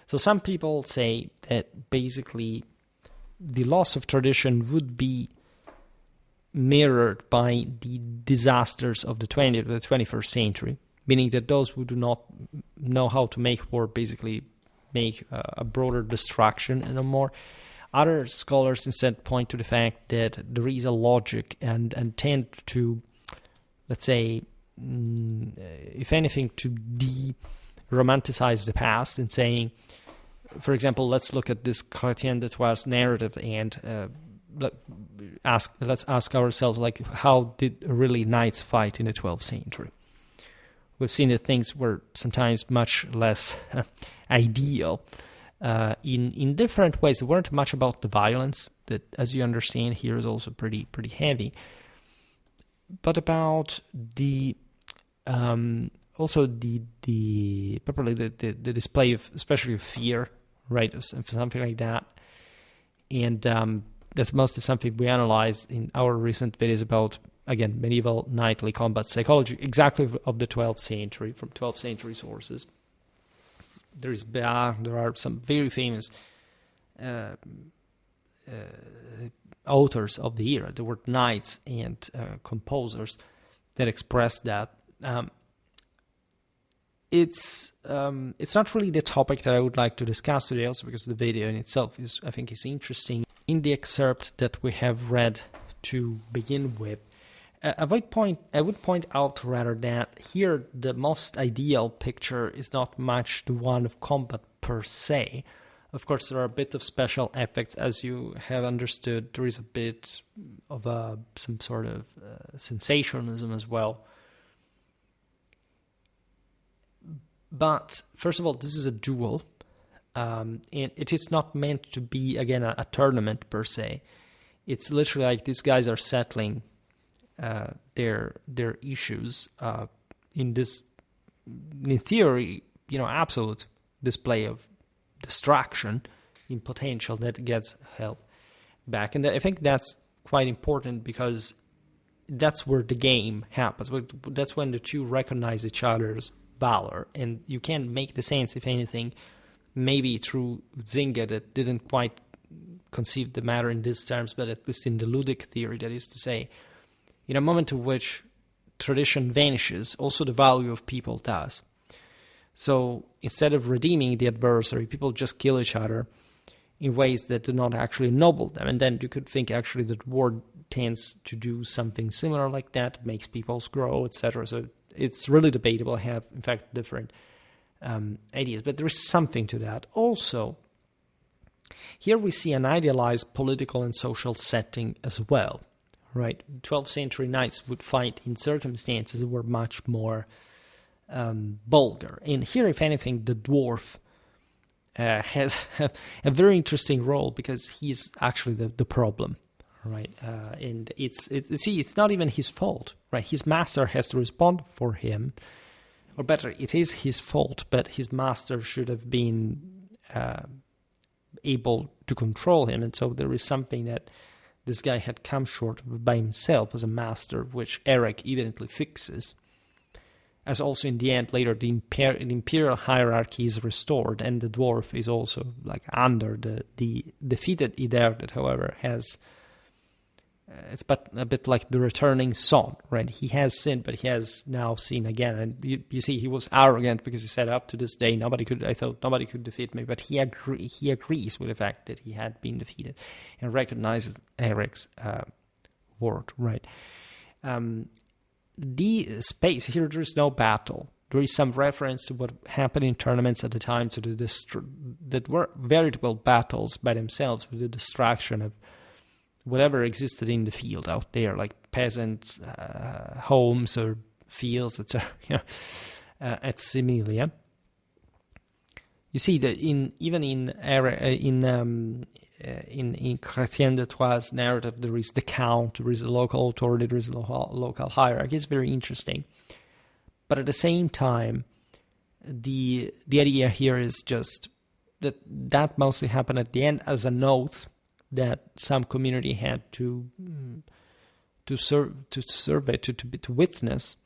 Speaker 1: So some people say that basically the loss of tradition would be mirrored by the disasters of the 20th or the 21st century, meaning that those who do not know how to make war basically make a broader destruction and a more. Other scholars instead point to the fact that there is a logic and tend to, let's say, if anything, to de-romanticize the past and saying, for example, let's look at this Chrétien de Troyes narrative and let's ask ourselves, like, how did really knights fight in the 12th century? We've seen that things were sometimes much less ideal in different ways. It weren't much about the violence that, as you understand, here is also pretty heavy, but about the also the display of, especially of fear, right, or something like that, and that's mostly something we analyzed in our recent videos about, again, medieval knightly combat psychology, exactly of the 12th century, from 12th century sources. There are some very famous authors of the era. There were knights and composers that expressed that. It's not really the topic that I would like to discuss today, also because the video in itself is, I think, is interesting. In the excerpt that we have read to begin with, I would point out rather that here the most ideal picture is not much the one of combat per se. Of course, there are a bit of special effects, as you have understood. There is a bit of some sort of sensationalism as well. But first of all, this is a duel, and it is not meant to be, again, a tournament per se. It's literally like these guys are settling their issues in this, in theory, absolute display of distraction in potential that gets held back. And I think that's quite important because that's where the game happens. That's when the two recognize each other's valor, and you can make the sense, if anything, maybe through Zynga that didn't quite conceive the matter in these terms, but at least in the ludic theory, that is to say, in a moment in which tradition vanishes, also the value of people does. So instead of redeeming the adversary, people just kill each other in ways that do not actually ennoble them. And then you could think actually that war tends to do something similar like that, makes peoples grow, etc. So it's really debatable. I have, in fact, different ideas, but there is something to that. Also, here we see an idealized political and social setting as well, right? 12th century knights would fight in circumstances that were much more vulgar. And here, if anything, the dwarf has a very interesting role because he's actually the problem, right? And it's not even his fault, right? His master has to respond for him, or better, it is his fault, but his master should have been able to control him. And so there is something that this guy had come short of by himself as a master, which Erec evidently fixes. As also in the end, later the imperial hierarchy is restored, and the dwarf is also like under the defeated Enide that, however, has it's but a bit like the returning son, right? He has sinned, but he has now sinned again. And you see, he was arrogant because he said, up to this day, I thought nobody could defeat me. But he agrees with the fact that he had been defeated and recognizes Erec's word, right? The space here, there is no battle. There is some reference to what happened in tournaments at the time, to that were veritable battles by themselves, with the distraction of whatever existed in the field out there, like peasant homes or fields, etc. At Similia, you see that in Chrétien de Troyes' narrative, there is the count, there is a local authority, there is a local hierarchy. It's very interesting, but at the same time, the idea here is just that mostly happened at the end as an oath that some community had to witness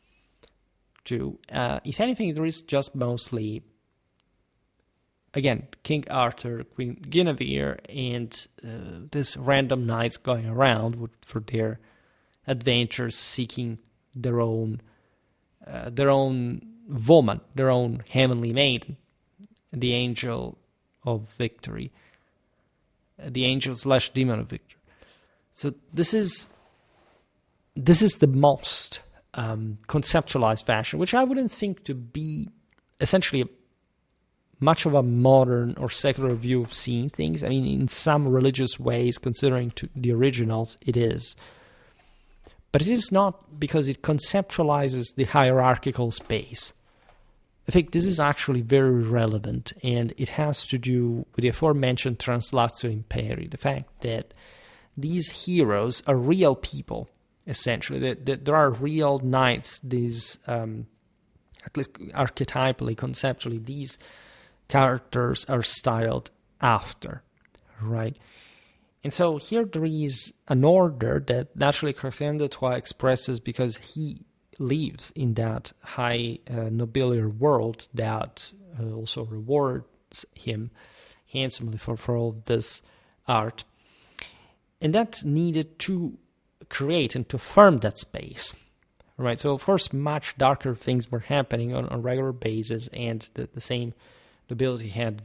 Speaker 1: to. If anything, there is just mostly, again, King Arthur, Queen Guinevere, and this random knights going around for their adventures, seeking their own woman, their own heavenly maiden, the angel of victory. The angel/demon of victory. So this is the most conceptualized fashion, which I wouldn't think to be essentially much of a modern or secular view of seeing things. I mean, in some religious ways, considering the originals, it is. But it is not, because it conceptualizes the hierarchical space. I think this is actually very relevant, and it has to do with the aforementioned translatio imperii, the fact that these heroes are real people, essentially, that there are real knights, these, at least archetypally, conceptually, these characters are styled after, right? And so here there is an order that naturally Chrétien de Troyes expresses because he lives in that high nobiliar world that also rewards him handsomely for all of this art. And that needed to create and to firm that space, right? So, of course, much darker things were happening on a regular basis, and the same nobility had,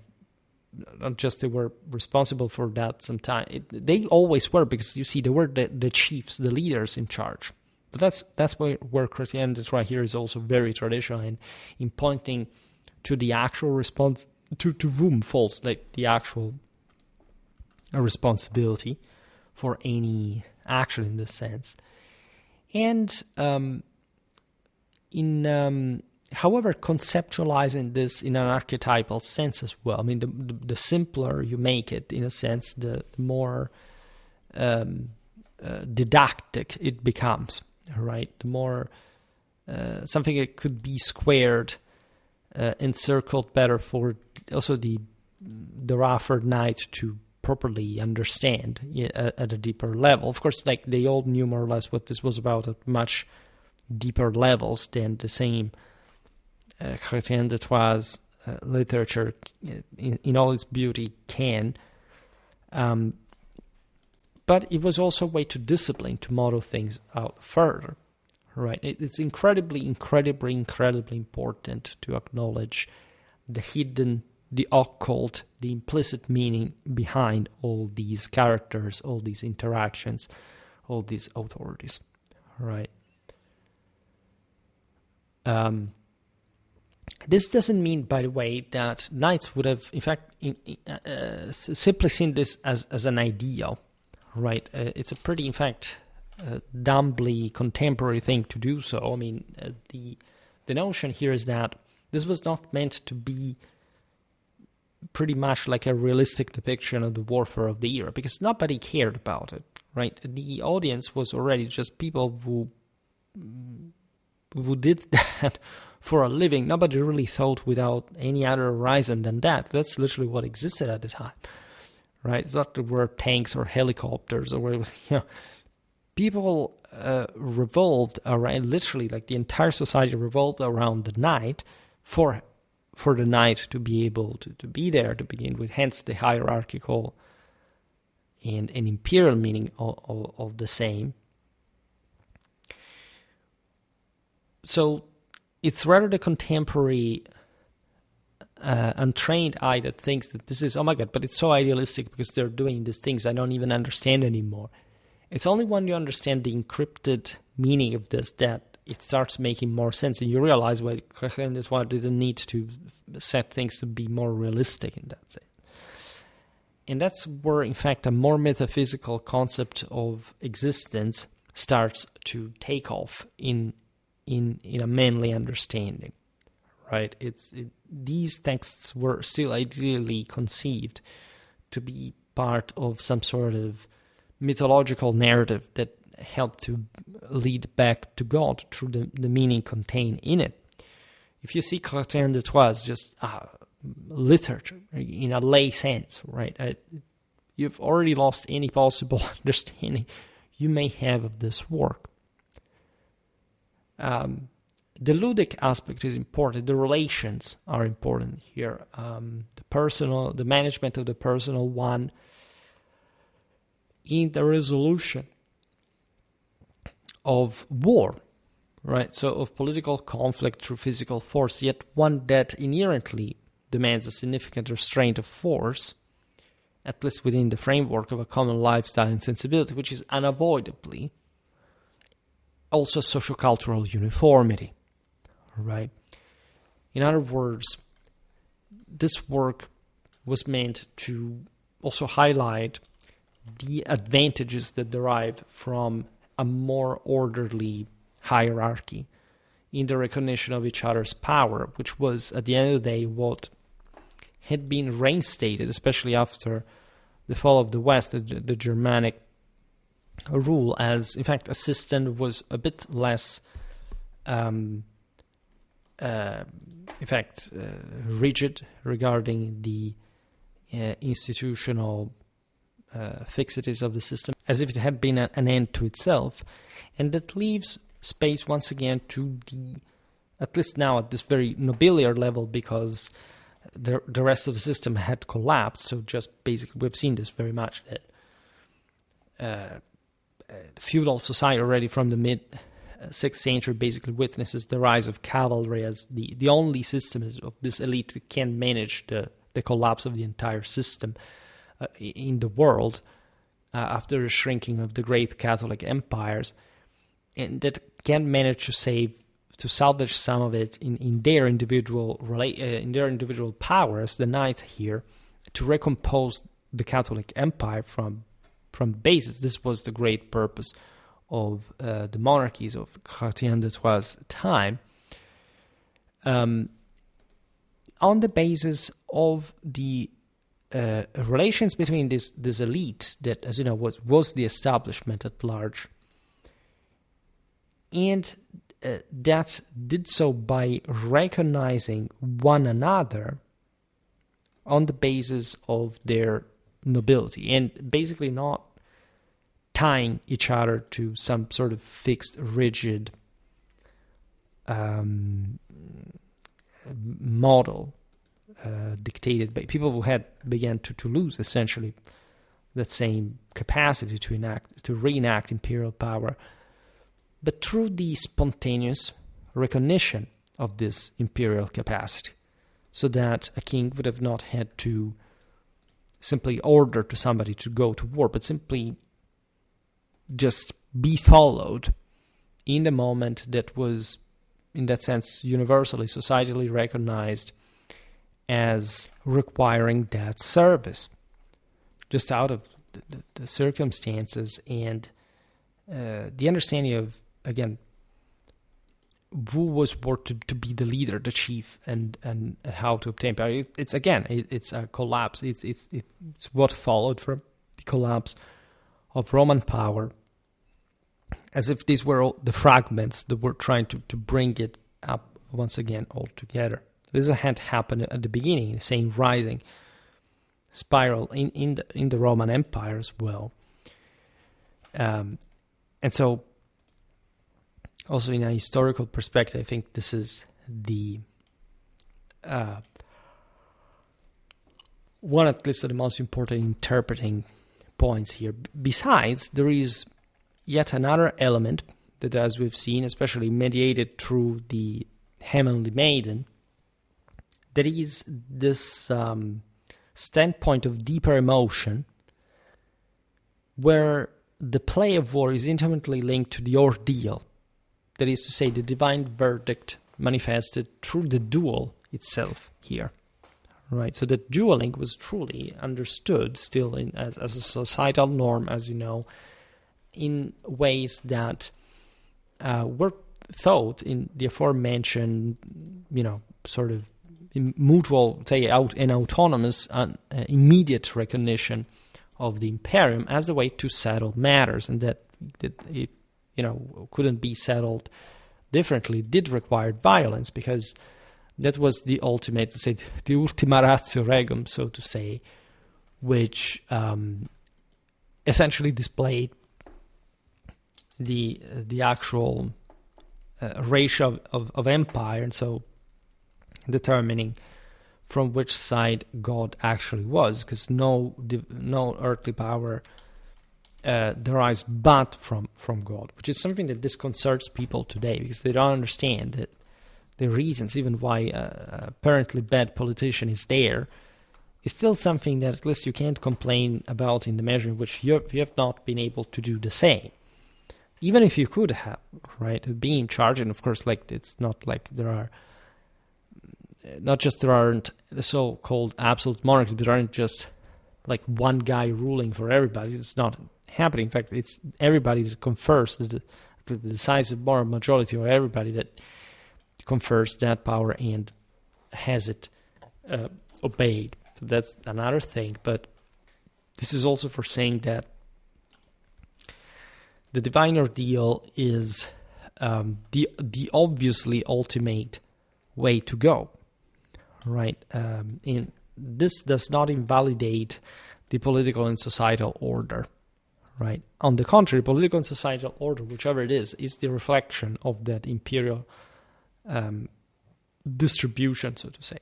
Speaker 1: not just they were responsible for that sometime. They always were, because you see, they were the chiefs, the leaders in charge. But that's where Chrétien de Troyes here is also very traditional in pointing to the actual response, to whom falls like the actual responsibility for any action in this sense. And however, conceptualizing this in an archetypal sense as well. I mean, the simpler you make it, in a sense, the more didactic it becomes, right? The more something that could be squared, encircled better for also the rougher knight to properly understand at a deeper level. Of course, like they all knew more or less what this was about at much deeper levels than the same Chrétien de Troyes literature in all its beauty can. But it was also a way to discipline, to model things out further, right? It's incredibly important to acknowledge the hidden, the occult, the implicit meaning behind all these characters, all these interactions, all these authorities, right? This doesn't mean, by the way, that knights would have, in fact, simply seen this as an ideal, right? It's a pretty, in fact, dumbly contemporary thing to do so. I mean, the notion here is that this was not meant to be pretty much like a realistic depiction of the warfare of the era, because nobody cared about it, right? The audience was already just people who did that for a living. Nobody really thought without any other horizon than that. That's literally what existed at the time, right? It's not that there were tanks or helicopters or whatever. People revolved around, literally, like the entire society revolved around the knight for the knight to be able to be there to begin with. Hence the hierarchical and imperial meaning of the same. So it's rather the contemporary untrained eye that thinks that this is, oh my God, but it's so idealistic because they're doing these things I don't even understand anymore. It's only when you understand the encrypted meaning of this that it starts making more sense, and you realize why Chrétien de Troyes didn't need to set things to be more realistic in that sense. And that's where, in fact, a more metaphysical concept of existence starts to take off in a manly understanding, right? These texts were still ideally conceived to be part of some sort of mythological narrative that helped to lead back to God through the meaning contained in it. If you see Chrétien de Troyes just literature in a lay sense, right? You've already lost any possible understanding you may have of this work. The ludic aspect is important. The relations are important here. The management of the personal one in the resolution of war, right? So of political conflict through physical force, yet one that inherently demands a significant restraint of force, at least within the framework of a common lifestyle and sensibility, which is unavoidably also sociocultural uniformity, right? In other words, this work was meant to also highlight the advantages that derived from a more orderly hierarchy in the recognition of each other's power, which was, at the end of the day, what had been reinstated, especially after the fall of the West, the Germanic rule, as, in fact, a system was a bit less, rigid regarding the institutional fixities of the system, as if it had been an end to itself. And that leaves space once again to the, at least now at this very nobiliar level, because the rest of the system had collapsed. So just basically, we've seen this very much, that feudal society already from the mid-6th century basically witnesses the rise of cavalry as the only system of this elite that can manage the collapse of the entire system in the world after the shrinking of the great Catholic empires. and that can manage to salvage some of it in their individual powers, the knights here, to recompose the Catholic Empire from basis. This was the great purpose of the monarchies of Chrétien de Troyes' time, on the basis of the relations between this elite that, as you know, was the establishment at large, and that did so by recognizing one another on the basis of their nobility, and basically not tying each other to some sort of fixed, rigid model dictated by people who had began to lose essentially that same capacity to reenact imperial power, but through the spontaneous recognition of this imperial capacity, so that a king would have not had to simply order to somebody to go to war, but simply just be followed in the moment that was, in that sense, universally, societally recognized as requiring that service, just out of the circumstances and the understanding of, again, who was worth to be the leader, the chief, and how to obtain power. It's a collapse. It's what followed from the collapse of Roman power, as if these were all the fragments that were trying to bring it up once again all together. This had happened at the beginning, the same rising spiral in the Roman Empire as well, and so also in a historical perspective, I think this is the one, at least, of the most important interpreting points here. Besides, there is yet another element that, as we've seen, especially mediated through the Heavenly Maiden, that is this standpoint of deeper emotion, where the play of war is intimately linked to the ordeal. That is to say, the divine verdict manifested through the duel itself here, right? So that dueling was truly understood still as a societal norm, as you know, in ways that were thought in the aforementioned, sort of mutual, say, an autonomous, immediate recognition of the imperium as the way to settle matters, and that it couldn't be settled differently, did require violence, because that was the ultimate, say, the ultima ratio regum, so to say, which essentially displayed the actual ratio of empire, and so determining from which side God actually was, because no earthly power derives but from God, which is something that disconcerts people today, because they don't understand that the reasons even why apparently bad politician is there is still something that at least you can't complain about in the measure in which you have not been able to do the same. Even if you could have, right, be in charge, and of course, like, it's not like there aren't the so-called absolute monarchs, but there aren't just like one guy ruling for everybody. It's not happening. In fact, it's everybody that confers, the decisive moral majority, or everybody that confers that power and has it obeyed. So that's another thing. But this is also for saying that the divine ordeal is the obviously ultimate way to go, right? And this does not invalidate the political and societal order, right? On the contrary, political and societal order, whichever it is the reflection of that imperial distribution, so to say.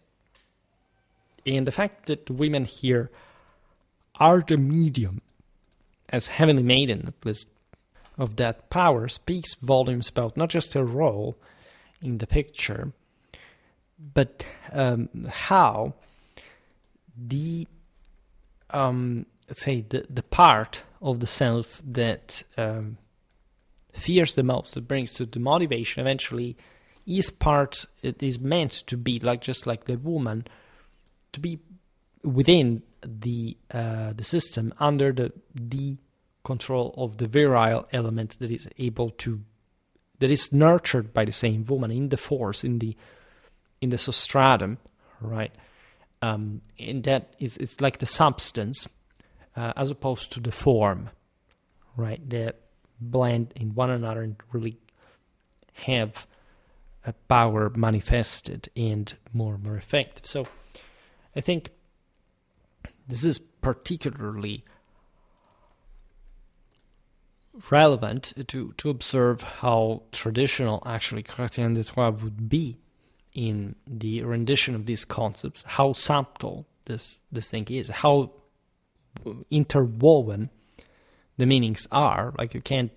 Speaker 1: And the fact that women here are the medium, as Heavenly Maiden, at least, of that power, speaks volumes about not just their role in the picture, but how the let's say the part of the self that fears the most, that brings to the motivation eventually, it is meant to be just like the woman, to be within the system under the control of the virile element that is nurtured by the same woman in the force, in the substratum, right? And that it's like the substance as opposed to the form, right? That blend in one another and really have a power manifested and more effective. So I think this is particularly relevant to observe how traditional actually Chrétien de Troyes would be in the rendition of these concepts, how subtle this thing is, how interwoven the meanings are. Like, you can't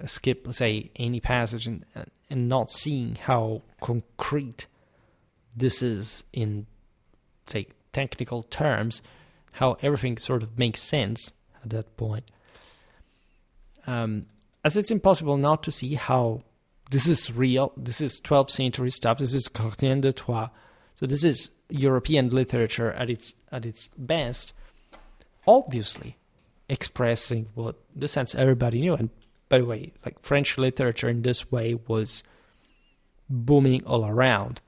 Speaker 1: skip, let's say, any passage and not seeing how concrete this is in, say, technical terms, how everything sort of makes sense at that point. As it's impossible not to see how this is real, this is 12th century stuff, this is Chrétien de Troyes, so this is European literature at its best, obviously expressing what the sense everybody knew. And by the way, like, French literature in this way was booming all around,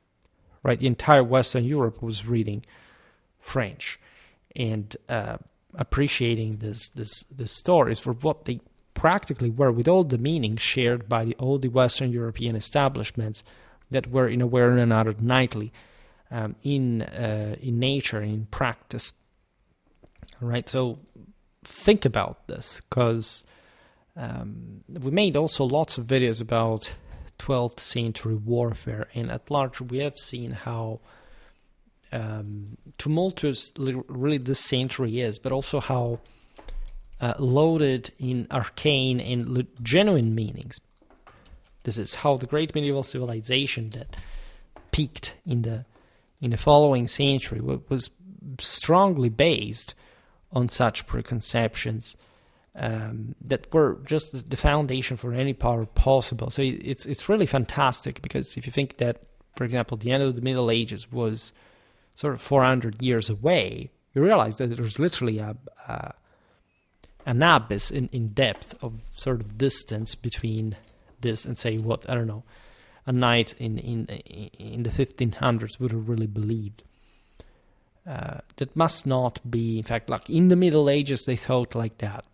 Speaker 1: right? The entire Western Europe was reading French and appreciating this stories for what they practically were, with all the meaning shared by all the Western European establishments that were in a way or another nightly in nature, in practice. Right, so think about this, because we made also lots of videos about 12th century warfare, and at large we have seen how tumultuous really this century is, but also how loaded in arcane and genuine meanings. This is how the great medieval civilization that peaked in the following century was strongly based on such preconceptions that were just the foundation for any power possible. So it's really fantastic, because if you think that, for example, the end of the Middle Ages was sort of 400 years away, you realize that there's literally an abyss in depth of sort of distance between this and, say, what, I don't know, a knight in the 1500s would have really believed. That must not be, in fact, like in the Middle Ages they thought like that.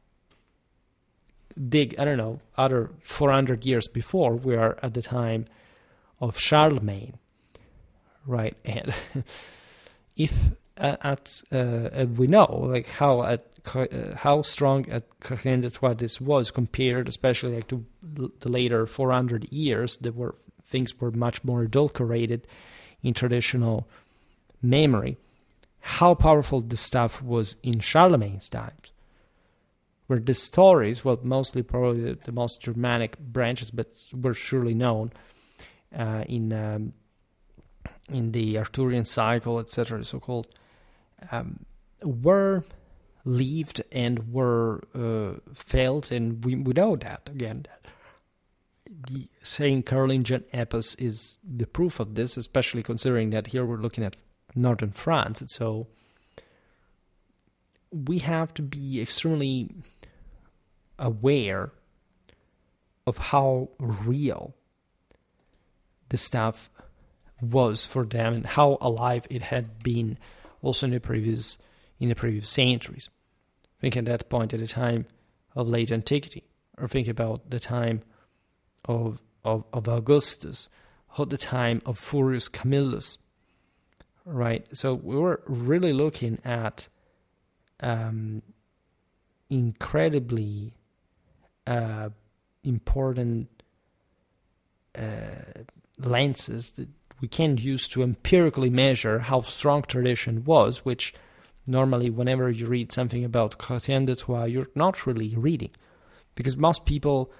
Speaker 1: I don't know, other 400 years before, we are at the time of Charlemagne, right? And if we know like how strong at Chrétien de Troyes this was compared, especially like to the later 400 years, things were much more adulterated in traditional memory. How powerful this stuff was in Charlemagne's times, where the stories, well, mostly probably the most Germanic branches, but were surely known in the Arthurian cycle, etc., so-called, were lived and were felt, and we know that, again, the St. Carolingian epos is the proof of this, especially considering that here we're looking at northern France. And so we have to be extremely aware of how real the stuff was for them and how alive it had been also in the previous centuries. Think at that point at the time of late antiquity, or think about the time of Augustus, or the time of Furius Camillus, right? So we were really looking at incredibly important lenses that we can use to empirically measure how strong tradition was, which normally whenever you read something about Chrétien de Troyes, you're not really reading, because most people,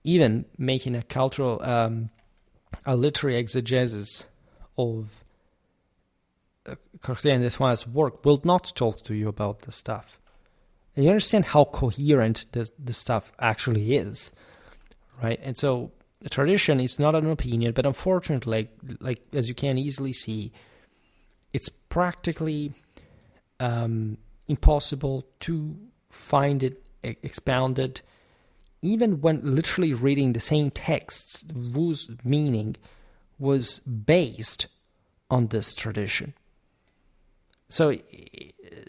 Speaker 1: even making a cultural, a literary exegesis of Chrétien de Troyes' work, will not talk to you about the stuff. And you understand how coherent the stuff actually is. right? And so the tradition is not an opinion, but unfortunately, like as you can easily see, it's practically impossible to find it expounded, even when literally reading the same texts whose meaning was based on this tradition. So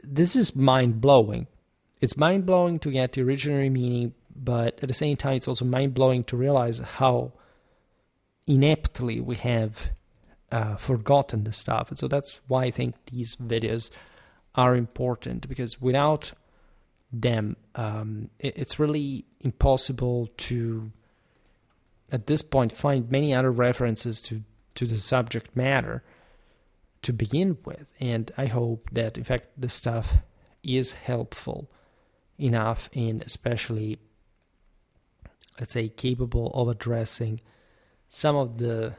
Speaker 1: this is mind-blowing. It's mind-blowing to get the original meaning, but at the same time, it's also mind-blowing to realize how ineptly we have forgotten the stuff. And so that's why I think these videos are important, because without them, it's really impossible to, at this point, find many other references to the subject matter to begin with. And I hope that, in fact, the stuff is helpful enough, and especially, let's say, capable of addressing some of the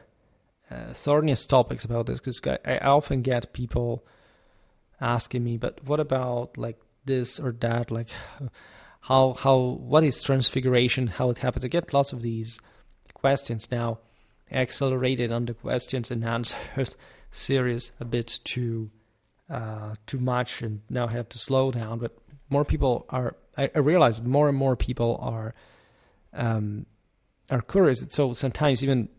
Speaker 1: thorniest topics about this, because I often get people asking me, but what about like this or that, like what is transfiguration, how it happens? I get lots of these questions now. I accelerated on the questions and answers series a bit too much, and now I have to slow down. But more people are, I realize more and more people are curious. So sometimes even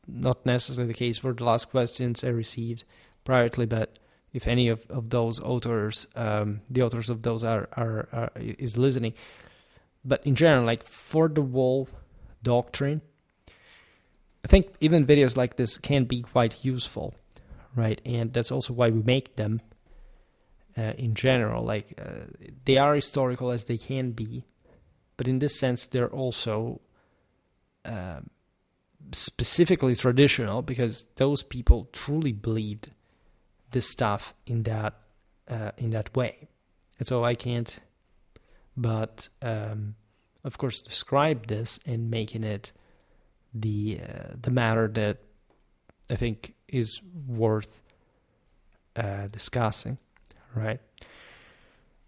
Speaker 1: not necessarily the case for the last questions I received privately, but if any of those authors, the authors of those is listening. But in general, like for the whole doctrine, I think even videos like this can be quite useful, right? And that's also why we make them in general. Like they are historical as they can be, but in this sense, they're also specifically traditional, because those people truly believed this stuff in that way. And so I can't but of course describe this and making it the matter that I think is worth discussing, right?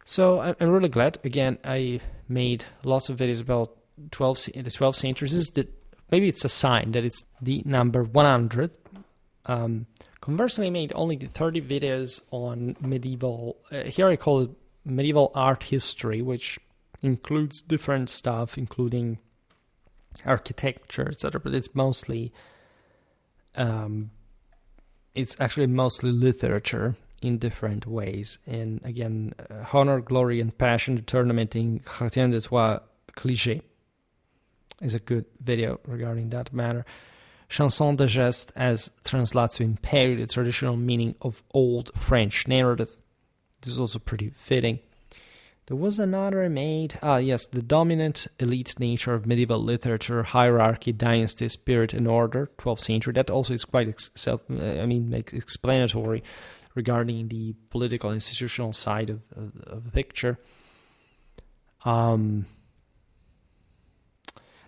Speaker 1: So I'm really glad. Again, I made lots of videos about the 12th century. This is maybe it's a sign that it's the number 100. Conversely, I made only the 30 videos on medieval, here I call it medieval art history, which includes different stuff, including architecture, etc. But it's mostly, it's actually mostly literature in different ways. And again, Honor, Glory, and Passion, the tournament in Chrétien de Troyes Arthurian is a good video regarding that matter. Chanson de geste as Translatio Imperii, the traditional meaning of old French narrative. This is also pretty fitting. There was another I made. Yes, the dominant elite nature of medieval literature, hierarchy, dynasty, spirit, and order, 12th century. That also is quite explanatory regarding the political and institutional side of the picture.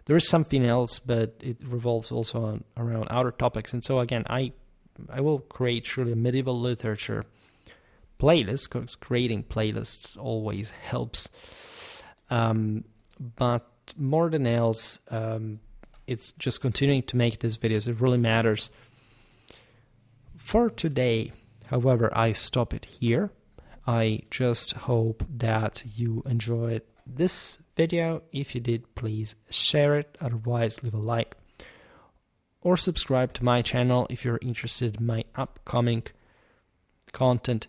Speaker 1: There is something else, but it revolves also around other topics. And so again, I will create surely a medieval literature playlist, because creating playlists always helps. But more than else, it's just continuing to make these videos. It really matters. For today, however, I stop it here. I just hope that you enjoyed this video. If you did, please share it. Otherwise, leave a like or subscribe to my channel if you're interested in my upcoming content.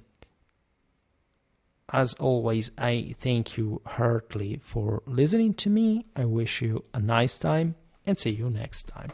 Speaker 1: As always, I thank you heartily for listening to me. I wish you a nice time and see you next time.